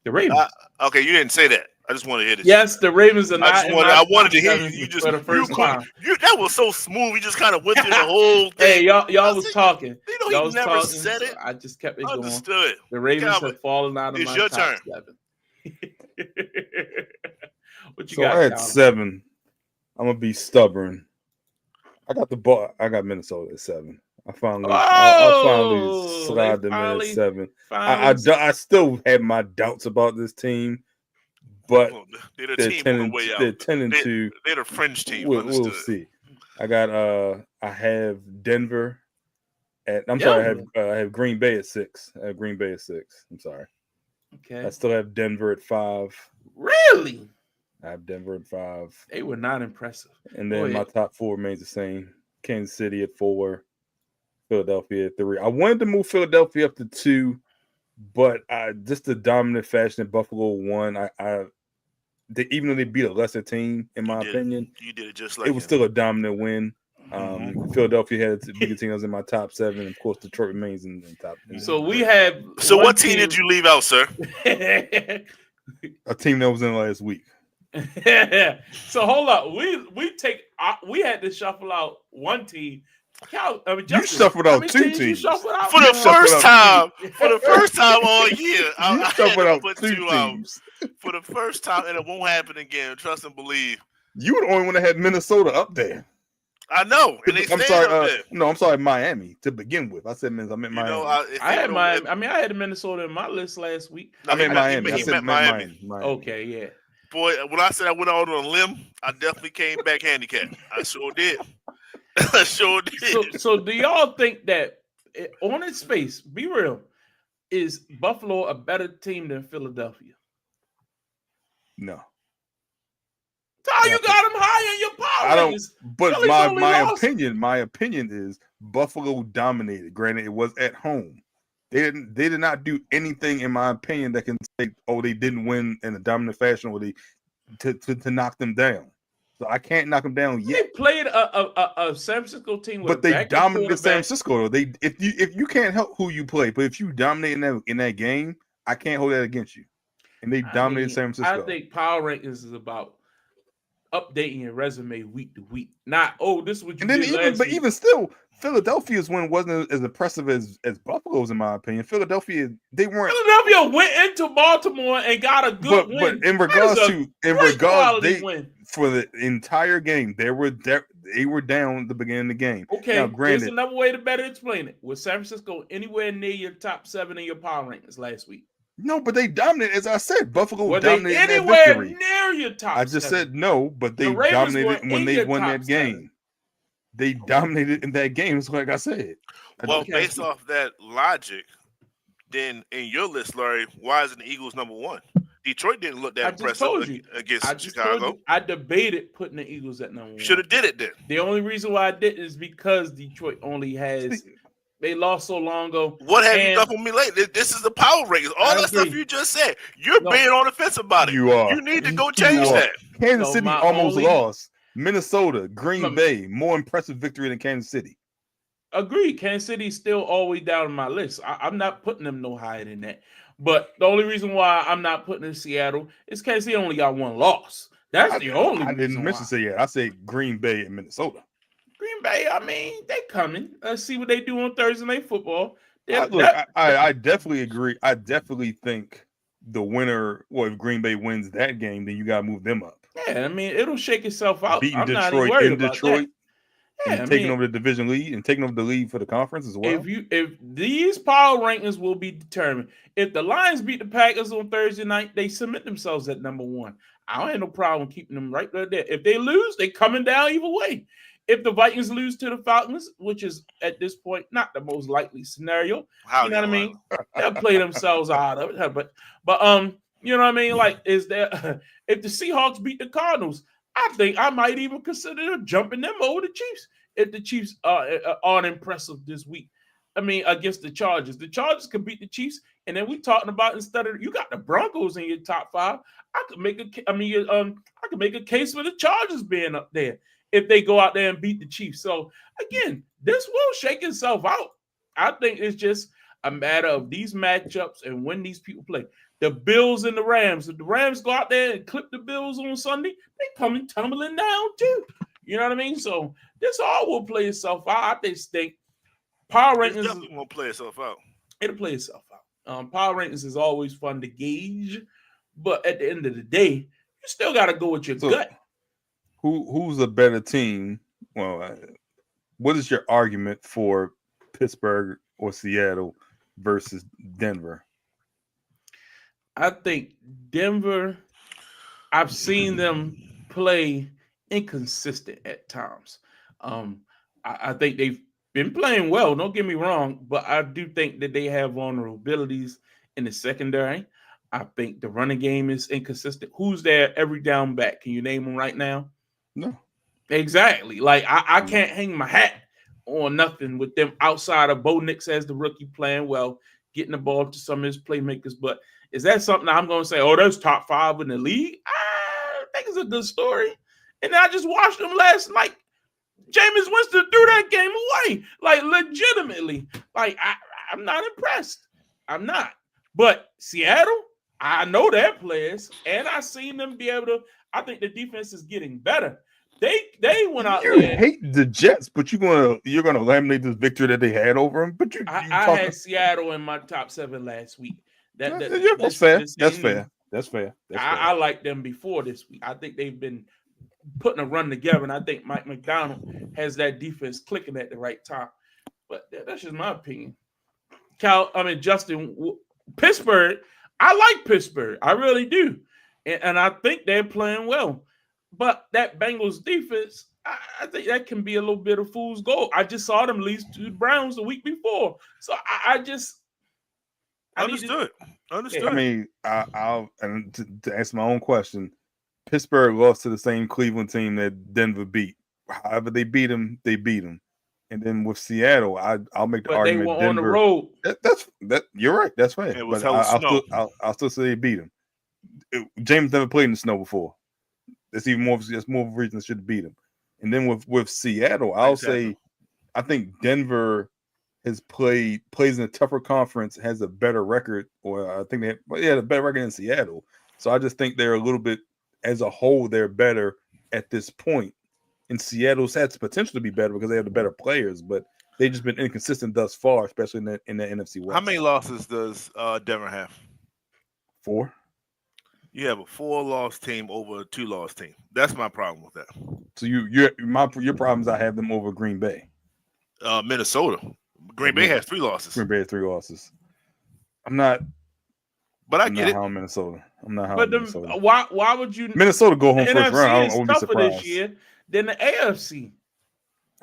The Ravens. Okay, you didn't say that. I just wanted to hear this. Yes, the Ravens are not. I wanted to hear you. For the first time. That was so smooth. You just kind of went through the whole thing. Hey, y'all was talking. He never said it. So I just kept it going. Understood. The Ravens Calvin, have fallen out of it's my your top turn. 7. What you So got? I had Calvin? 7. I'm gonna be stubborn. I got the ball. I got Minnesota at 7. I finally slide them in at 7. I still had my doubts about this team, but they're the they're team 10 on and the way out. they're 10 and 2. They're the fringe team. We'll see. I got I have Denver at. I'm sorry. I have Green Bay at 6. I have Green Bay at 6. I'm sorry. Okay. I still have Denver at 5. Really? I have Denver at 5. They were not impressive. And then my top 4 remains the same. Kansas City at 4. Philadelphia at 3. I wanted to move Philadelphia up to 2, but just the dominant fashion that Buffalo won. Even though they beat a lesser team, in my opinion, you did it just like it was still a dominant win. Philadelphia had a bigger team that was in my top 7. And of course, Detroit remains in the top 10. So we have. So what team did you leave out, sir? A team that was in last week. So hold up. We had to shuffle out one team. Justin, you shuffled out 2 teams. For the first time all year. You shuffled out 2 teams. For the first time, and it won't happen again. Trust and believe. You were the only one that had Minnesota up there. I know. And they I'm sorry, Miami to begin with. I said I meant Miami. I had Miami. I mean, I had Minnesota in my list last week. I meant Miami. I said Miami. Okay, yeah. Boy, when I said I went out on a limb, I definitely came back handicapped. I sure did. I sure did. So do y'all think that on its face, be real, is Buffalo a better team than Philadelphia? No. How you got them high in your power? I don't. But my opinion is Buffalo dominated. Granted, it was at home. They did not do anything, in my opinion, that can say, oh, they didn't win in a dominant fashion, or to knock them down. So I can't knock them down yet. They played a San Francisco team, but they dominated San Francisco. Though if you can't help who you play, but if you dominate in that game, I can't hold that against you. And they dominated San Francisco. I think power rankings is about updating your resume week to week. Not this is what you did last week. Even still, Philadelphia's win wasn't as impressive as Buffalo's, in my opinion. Philadelphia went into Baltimore and got a good win. But in regards for the entire game, they were down at the beginning of the game. Okay, now, granted, there's another way to better explain it. Was San Francisco anywhere near your top 7 in your power rankings last week? No, but they dominated. As I said, Buffalo dominated anywhere that victory. Near your top. I just 7. said no, but they dominated when they won that game. 7. They dominated in that game. It's like I said. Well, based off that logic, then in your list, Larry, why isn't the Eagles number 1? Detroit didn't look that impressive against Chicago. I debated putting the Eagles at number 1. Should have did it then. The only reason why I didn't is because Detroit only has. They lost so long ago. What have you done for me lately? This is the power rankings. All that stuff you just said. You're being on the fence about it. You are. You need to go change that. Kansas City almost lost. Minnesota, Green Bay, more impressive victory than Kansas City. Agreed. Kansas City's still all the way down on my list. I'm not putting them no higher than that. But the only reason why I'm not putting in Seattle is Kansas City only got 1 loss. That's the only reason. I didn't mention Seattle. I said Green Bay and Minnesota. Green Bay, I mean, they coming. Let's see what they do on Thursday Night Football. I definitely agree. I definitely think the winner, well, if Green Bay wins that game, then you got to move them up. Yeah, I mean, it'll shake itself out. Beating I'm not even Detroit worried in about Detroit that. Yeah, and I taking mean, over the division lead and taking over the lead for the conference as well. if these power rankings will be determined, if the Lions beat the Packers on Thursday night, they submit themselves at number one. I don't have no problem keeping them right there. If they lose, they coming down either way. If the Vikings lose to the Falcons, which is at this point not the most likely scenario, How you know what I you mean? They'll play themselves out of it. But you know what I mean? Like, is there if the Seahawks beat the Cardinals, I think I might even consider jumping them over the Chiefs if the Chiefs aren't impressive this week. I mean, against the Chargers. The Chargers could beat the Chiefs, and then we talking about instead of you got the Broncos in your top five. I could make a case for the Chargers being up there if they go out there and beat the Chiefs. So again, this will shake itself out. I think it's just a matter of these matchups and when these people play. The Bills and the Rams. If the Rams go out there and clip the Bills on Sunday, they coming tumbling down too. You know what I mean? So this all will play itself out. I just think power It rankings definitely won't play itself out. It'll play itself out. Power rankings is always fun to gauge, but at the end of the day, you still got to go with your gut. Who's a better team? Well, what is your argument for Pittsburgh or Seattle versus Denver? I think Denver, I've seen them play inconsistent at times. I think they've been playing well, don't get me wrong, but I do think that they have vulnerabilities in the secondary. I think the running game is inconsistent. Who's there every down back? Can you name them right now? No. Exactly. Like, I can't hang my hat on nothing with them outside of Bo Nix as the rookie playing well, getting the ball to some of his playmakers. But is that something I'm going to say, oh, that's top 5 in the league? I think it's a good story. And I just watched them last night. Jameis Winston threw that game away, like legitimately. Like, I'm not impressed. I'm not. But Seattle, I know their players, and I seen them be able to. I think the defense is getting better. They went out there. You hate the Jets, but you're gonna laminate this victory that they had over them. But I had Seattle in my top 7 last week. That's fair. That's fair. I liked them before this week. I think they've been putting a run together, and I think Mike McDonald has that defense clicking at the right time. But that's just my opinion. Justin, Pittsburgh, I like Pittsburgh. I really do. And I think they're playing well. But that Bengals defense, I think that can be a little bit of fool's gold. I just saw them lose to the Browns the week before. So I Understood. I mean, I'll to answer my own question, Pittsburgh lost to the same Cleveland team that Denver beat. However they beat them, And then with Seattle, I'll make the argument. They were Denver, on the road. That you're right. That's fair. It was but I'll still say they beat them. James never played in the snow before. That's more of a reason they should have beat him. And then with Seattle, I'll say I think Denver plays in a tougher conference, has a better record, or I think they had a better record than Seattle. So I just think they're a little bit, as a whole, they're better at this point. And Seattle's had the potential to be better because they have the better players, but they've just been inconsistent thus far, especially in the NFC West. How many losses does Denver have? 4. You have a 4-loss team over a 2-loss team. That's my problem with that. So your problem is I have them over Green Bay. Minnesota. Green Bay has 3 losses. Green Bay has 3 losses. I'm not. But I get it. I'm Minnesota. I'm not. But Minnesota. Why would you? Minnesota go home the first NFC round. I is wouldn't be tougher surprised. this year than the AFC.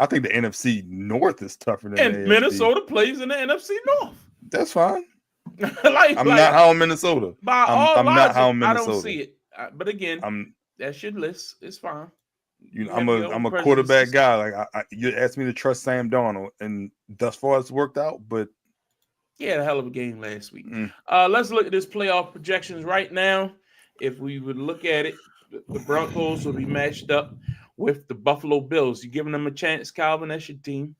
I think the NFC North is tougher than the AFC. Minnesota plays in the NFC North. That's fine. I'm not high on Minnesota. I'm not high on Minnesota. I don't see it. But again, that's your list. It's fine. I'm a quarterback guy. Like you asked me to trust Sam Darnold, and thus far it's worked out. But he had a hell of a game last week. Let's look at this playoff projections right now. If we would look at it, the Broncos will be matched up with the Buffalo Bills. You giving them a chance, Calvin? That's your team.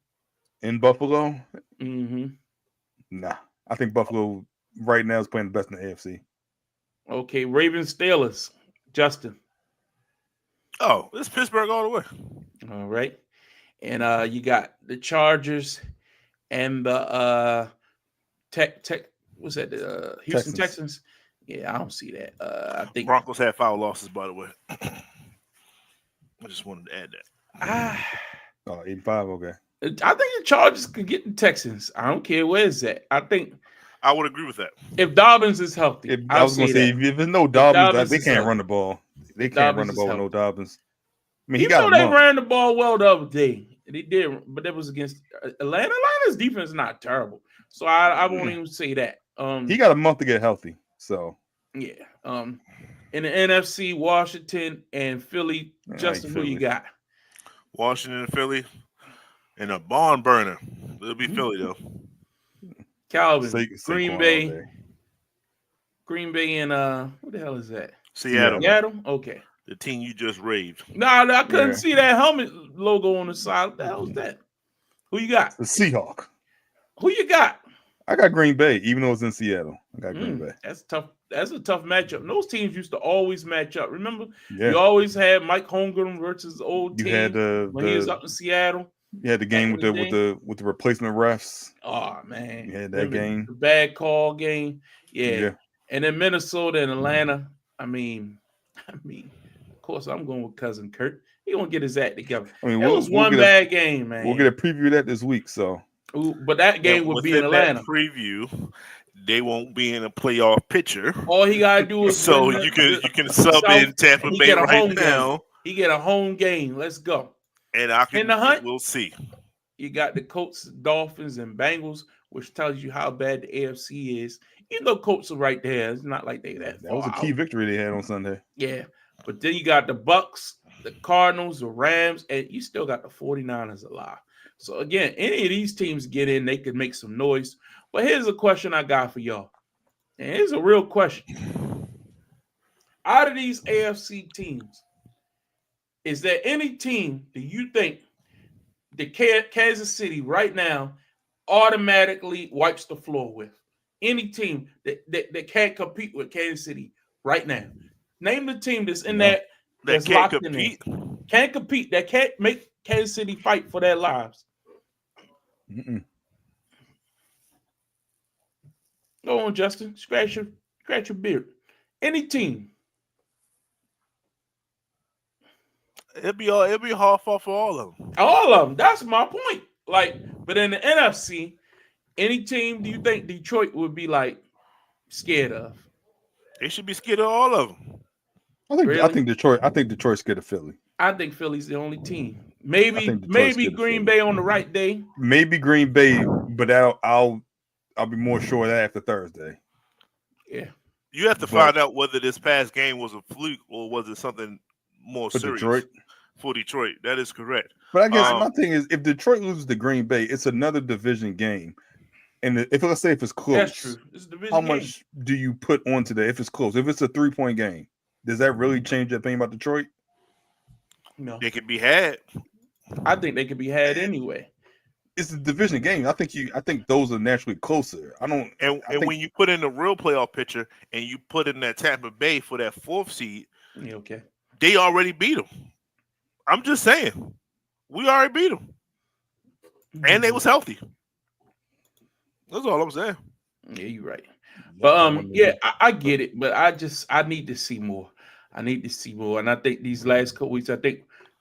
In Buffalo? Mm-hmm. Nah. I think Buffalo right now is playing the best in the AFC. Okay, Ravens Steelers. Justin. Oh, it's Pittsburgh all the way. All right. And you got the Chargers and the What's that? Houston Texans. Texans. Yeah, I don't see that. I think Broncos had 5 losses, by the way. I just wanted to add that. I 8-5. Okay. think the Chargers could get the Texans. I don't care where it's at. I think I would agree with that. if Dobbins is healthy, I was going to say, if there's no Dobbins, they can't run the ball. They can't run the ball with no Dobbins. I mean, even though they ran the ball well the other day, they did, but that was against Atlanta. Atlanta's defense is not terrible, so I won't even say that. He got a month to get healthy, so yeah. In the NFC, Washington and Philly. Justin, who you got? Washington and Philly, and a barn burner. It'll be Philly though. Calvin, Green Bay. Green Bay and what the hell is that? Seattle. Seattle? Okay. The team you just raved. No, I couldn't see that helmet logo on the side. What the hell is that? Who you got? The Seahawk. Who you got? I got Green Bay, even though it's in Seattle. I got Green Bay. That's tough. That's a tough matchup. And those teams used to always match up. Remember, Yeah. you always had Mike Holmgren versus the old team. You had when he was up in Seattle. You had the game with the replacement refs. Oh man, you had that game. The bad call game. Yeah. And then Minnesota and Atlanta. I mean, of course, I'm going with Cousin Kurt. He gonna get his act together. I mean, it was one bad game, man. We'll get a preview of that this week. So, but that game would be in Atlanta. Preview. They won't be in a playoff picture. All he gotta do is so you can sub in Tampa Bay right now. He get a home game. Let's go. And I can. In the hunt, we'll see. You got the Colts, Dolphins, and Bengals, which tells you how bad the AFC is. Even though Colts are right there, it's not like that was a key victory they had on Sunday. Yeah, but then you got the Bucks, the Cardinals, the Rams, and you still got the 49ers alive. So again, any of these teams get in, they could make some noise. But here's a question I got for y'all. And here's a real question. Out of these AFC teams, is there any team that you think the Kansas City right now automatically wipes the floor with? Any team that can't compete with Kansas City right now? Name the team that's in that can't compete. Can't compete. That can't make Kansas City fight for their lives. Go on, Justin. Scratch your beard. Any team. It'll be hard for all of them. All of them. That's my point. But in the NFC, any team do you think Detroit would be scared of? They should be scared of all of them. I think Detroit's scared of Philly. I think Philly's the only team. Maybe Green Bay on the right day. Maybe Green Bay, but I'll be more sure of that after Thursday. Yeah. You have to find out whether this past game was a fluke or was it something more serious for Detroit. That is correct. But I guess my thing is, if Detroit loses to Green Bay, it's another division game. And if it's close, that's true. It's a division how much do you put on today? If it's close, if it's a 3-point game, does that really change your opinion about Detroit? No, they could be had. I think they could be had anyway. It's a division game. I think those are naturally closer. And when you put in the real playoff picture and you put in that Tampa Bay for that 4th seed, okay, they already beat them. I'm just saying, we already beat them, and they was healthy. That's all I'm saying. Yeah, you're right. But I get it. But I need to see more. And I think these last couple weeks,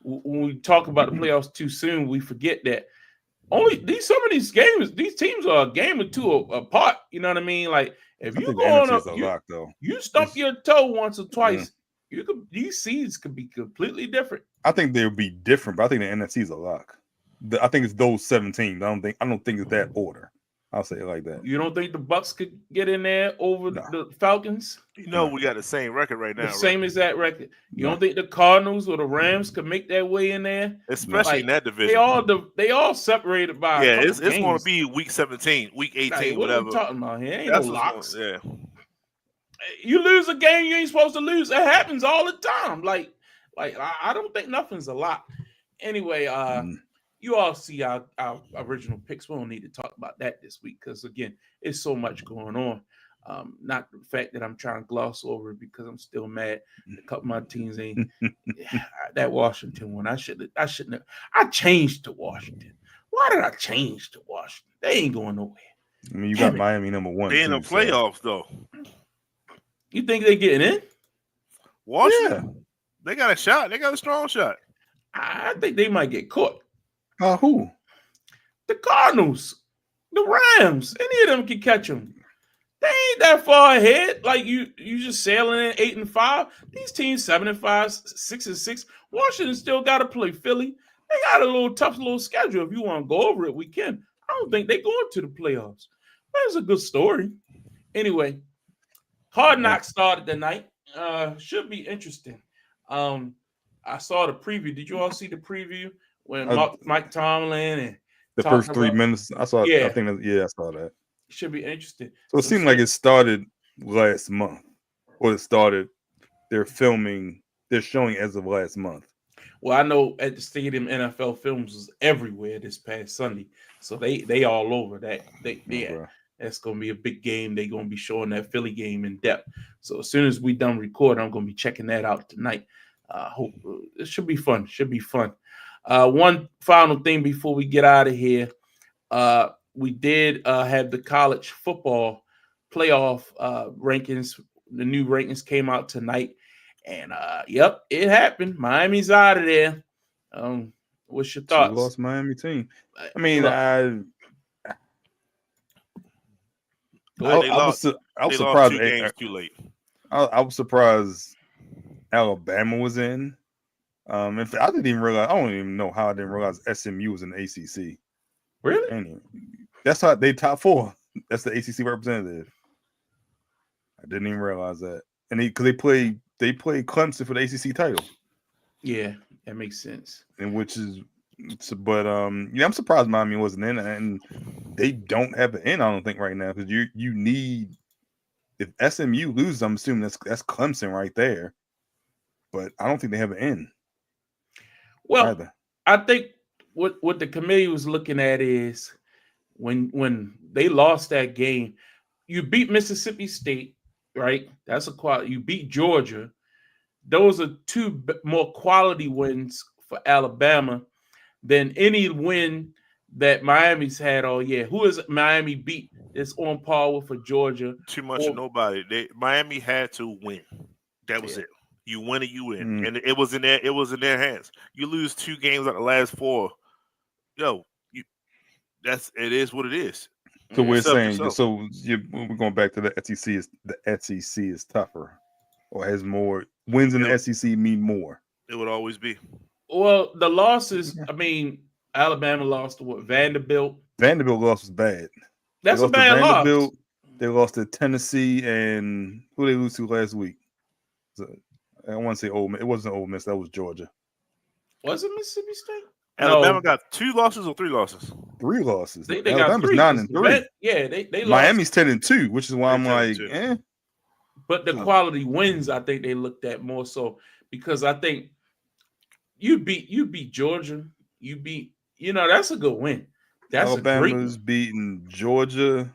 when we talk about the playoffs too soon, we forget that some of these games, these teams are a game or two apart. You know what I mean? Like if you go on you stump your toe once or twice, these seeds could be completely different. I think they'll be different, but I think the NFC is a lock. I think it's those 17. I don't think it's that order. I'll say it like that. You don't think the Bucks could get in there over the Falcons? We got the same record right now. Same exact record. You don't think the Cardinals or the Rams could make their way in there? Especially in that division. They all separated by it's going to be week 17, week 18, whatever. What are we talking about here? Ain't no locks. You lose a game you ain't supposed to lose. It happens all the time. I don't think nothing's a lock. Anyway, you all see our original picks. We don't need to talk about that this week because, again, it's so much going on. Not the fact that I'm trying to gloss over it because I'm still mad. A couple of my teams ain't that Washington one. I shouldn't have. I changed to Washington. Why did I change to Washington? They ain't going nowhere. I mean, you Damn got it. Miami number 1. They in the too, so- playoffs though. You think they getting in? Washington, they got a shot. They got a strong shot. I think they might get caught. Who? The Cardinals, the Rams, any of them can catch them. They ain't that far ahead. Like you just sailing in 8-5. These teams 7-5, 6-6. Washington still got to play Philly. They got a tough little schedule. If you want to go over it, we can. I don't think they're going to the playoffs. That's a good story. Anyway, Hard Knocks started tonight. Should be interesting. I saw the preview. Did you all see the preview when Mike Tomlin and the talking first 3 about- minutes? I saw. Yeah. I think. I saw that. should be interesting. So it seemed like it started last month, or it started. They're filming. They're showing as of last month. Well, I know at the stadium, NFL Films was everywhere this past Sunday, so they all over that. That's gonna be a big game. They're gonna be showing that Philly game in depth. So as soon as we done recording, I'm gonna be checking that out tonight. Hope it should be fun. Should be fun. One final thing before we get out of here. We did have the college football playoff rankings. The new rankings came out tonight. And yep, it happened. Miami's out of there. What's your thoughts? Lost Miami team. I mean, They I was surprised. 2 games too late. I was surprised Alabama was in. If I didn't even realize, I don't even know how I didn't realize SMU was in the ACC. Really? Anyway, that's how they top 4. That's the ACC representative. I didn't even realize that, and because they played Clemson for the ACC title. Yeah, that makes sense. And but I'm surprised Miami wasn't in, and they don't have an in. I don't think right now because you need, if SMU loses, I'm assuming that's Clemson right there. But I don't think they have an in. Well, either. I think what the committee was looking at is when they lost that game, you beat Mississippi State, right? That's a quality. You beat Georgia. Those are 2 more quality wins for Alabama than any win that Miami's had all year. Who is Miami beat? It's on par with for Georgia. Too much of nobody. Miami had to win. That was it. You win or you win, and it was in their hands. You lose 2 games out of the last 4. It is what it is. So we're saying, we're going back to the SEC. The SEC is tougher, or has more wins in the SEC mean more. It would always be. Well, the losses. I mean, Alabama lost to what? Vanderbilt. Vanderbilt loss was bad. That's a bad loss. They lost to Tennessee, and who they lose to last week? I want to say Ole Miss. It wasn't Ole Miss. That was Georgia. Was it Mississippi State? Alabama got 2 losses or 3 losses? 3 losses. They Alabama's got 9-3. Yeah, they lost. Miami's 10-2, which is why I'm like, But the quality wins, I think they looked at more so because I think you beat Georgia. You beat, that's a good win. That's Alabama's beating Georgia,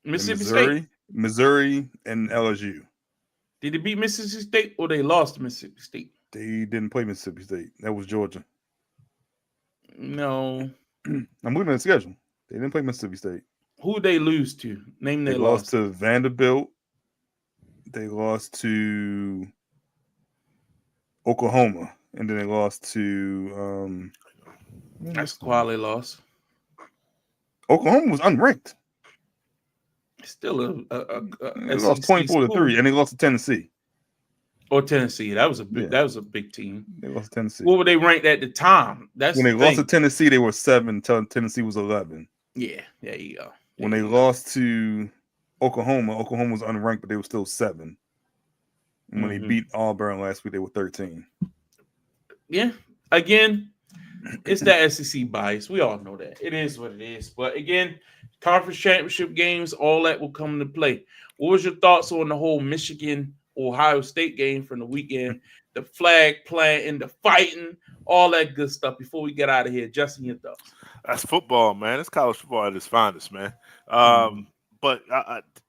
Mississippi State, Missouri, and LSU. Did they beat Mississippi State or they lost to Mississippi State? They didn't play Mississippi State. That was Georgia. No. I'm looking at the schedule. They didn't play Mississippi State. Who they lose to? Name their loss. They lost to Vanderbilt. They lost to Oklahoma. And then they lost to that's a quality loss. Oklahoma was unranked. Still they lost 24-3, and they lost to Tennessee. Or Tennessee. That was a big team. They lost to Tennessee. What were they ranked at the time? That's when they lost to Tennessee, they were 7. Tennessee was 11. Yeah, there you go. When they lost to Oklahoma was unranked, but they were still 7. And when they beat Auburn last week, they were 13. Yeah. Again, it's that SEC bias. We all know that. It is what it is. But again, conference championship games, all that will come into play. What was your thoughts on the whole Michigan-Ohio State game from the weekend? The flag planting, the fighting, all that good stuff before we get out of here. Justin, your thoughts? That's football, man. It's college football at its finest, man. But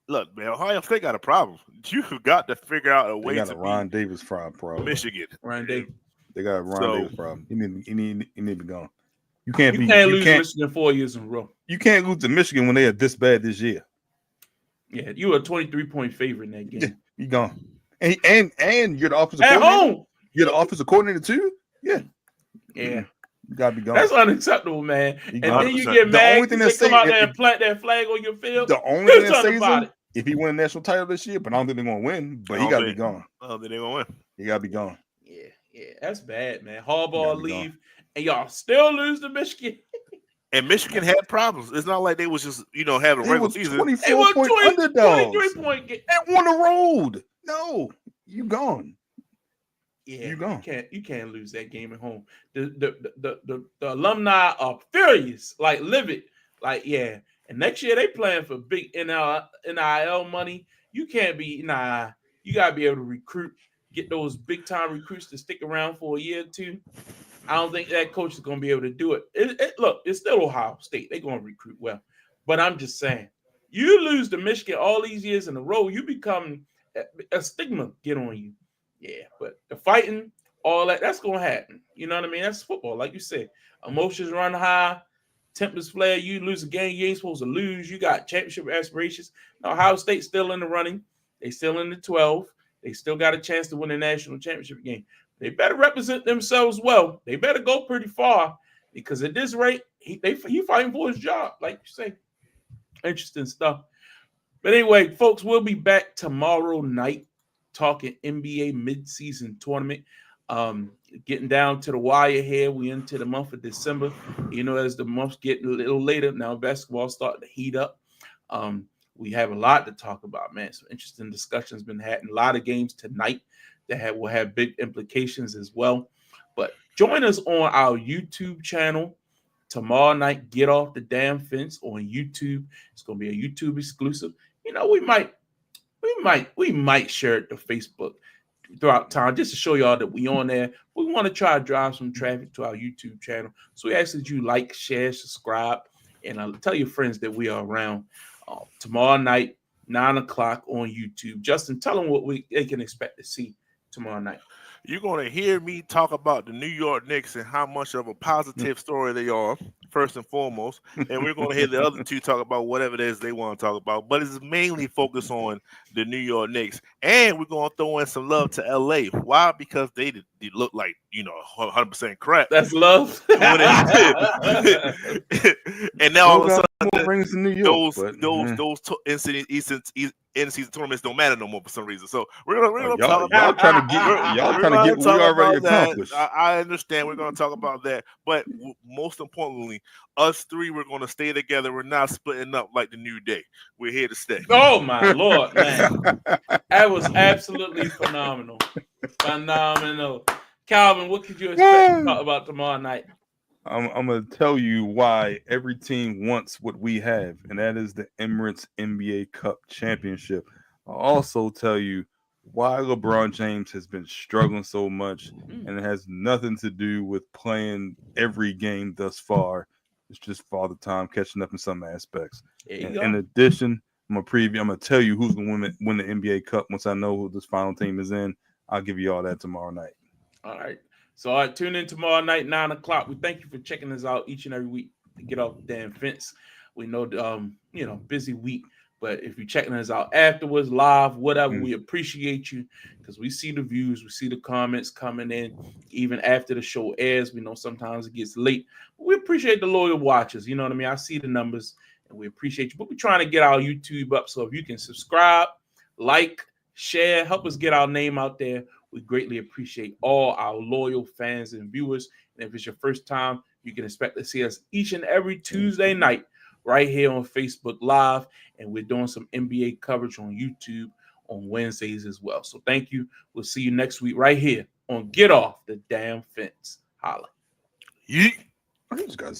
look, man, Ohio State got a problem. You've got to figure out a way to beat Ron Davis problem. Michigan. Ron Davis. They got a Ron Davis problem. He need to be gone. You can't You be. can't You lose can't. Michigan 4 years in a row. You can't lose to Michigan when they are this bad this year. Yeah, you were a 23-point favorite in that game. You gone. And you're the offensive At coordinator. home. You're the offensive coordinator too. Yeah. Yeah. You gotta be gone. That's unacceptable, man. You And gone. then you 100%. get The mad only thing because they that come out say- there and plant that flag on your field. The only thing Do that something saves about him it. if he win a national title this year, but I don't think they're gonna win. But he I gotta don't be gone. Oh, then they're gonna win. He gotta be gone. Yeah, that's bad, man. You Harbaugh gotta be leave, and y'all still lose to Michigan. And Michigan had problems. It's not like they was just having a They regular was season. 24 point underdogs. 23-point game. And won the road. No, you gone. Yeah, You gone. You can't lose that game at home. The alumni are furious, like livid, like yeah. And next year they playing for big NIL money. You can't be You gotta be able to recruit, get those big time recruits to stick around for a year or two. I don't think that coach is gonna be able to do it. Look, it's still Ohio State. They're gonna recruit well, but I'm just saying, you lose to Michigan all these years in a row, you become a stigma get on you. Yeah, but the fighting, all that's gonna happen. You know what I mean? That's football, like you said. Emotions run high, tempers flare. You lose a game you ain't supposed to lose. You got championship aspirations. Now, Ohio State's still in the running. They still in the 12. They still got a chance to win the national championship game. They better represent themselves well. They better go pretty far because at this rate, he fighting for his job, like you say. Interesting stuff. But anyway, folks, we'll be back tomorrow night talking NBA midseason tournament. Getting down to the wire here. We into the month of December. As the months get a little later, now basketball starting to heat up. We have a lot to talk about, man. Some interesting discussions been had. A lot of games tonight that will have big implications as well. But join us on our YouTube channel tomorrow night. Get Off the Damn Fence on YouTube. It's going to be a YouTube exclusive. We might share it to Facebook throughout time just to show y'all that we on there. We want to try to drive some traffic to our YouTube channel. So we ask that you like, share, subscribe, and tell your friends that we are around tomorrow night, 9:00 on YouTube. Justin, tell them what they can expect to see tomorrow night. You're going to hear me talk about the New York Knicks and how much of a positive story they are, first and foremost. And we're going to hear the other two talk about whatever it is they want to talk about. But it's mainly focused on the New York Knicks. And we're going to throw in some love to LA. Why? Because they look like, 100% crap. That's love. And now all of a sudden, rings in New York, those in-season tournaments don't matter no more for some reason. So we're gonna talk y'all about trying to get what we already accomplished. I understand. We're gonna talk about that, but most importantly, us three we're gonna stay together. We're not splitting up like the New Day. We're here to stay. Oh my Lord, man, that was absolutely phenomenal. Calvin, what could you expect to talk about tomorrow night? I'm going to tell you why every team wants what we have, and that is the Emirates NBA Cup Championship. I'll also tell you why LeBron James has been struggling so much, and it has nothing to do with playing every game thus far. It's just Father Time catching up in some aspects. In addition, I'm going to tell you who's going to win the NBA Cup once I know who this final team is in. I'll give you all that tomorrow night. All right. So tune in tomorrow night, 9:00. We thank you for checking us out each and every week to Get Off the Damn Fence. We know, busy week, but if you're checking us out afterwards, live, whatever, we appreciate you because we see the views, we see the comments coming in, even after the show airs. We know sometimes it gets late, but we appreciate the loyal watchers. You know what I mean? I see the numbers, and we appreciate you. But we're trying to get our YouTube up, so if you can subscribe, like, share, help us get our name out there. We greatly appreciate all our loyal fans and viewers. And if it's your first time, you can expect to see us each and every Tuesday night right here on Facebook Live. And we're doing some NBA coverage on YouTube on Wednesdays as well. So thank you. We'll see you next week right here on Get Off the Damn Fence. Holla. Yeet. These guys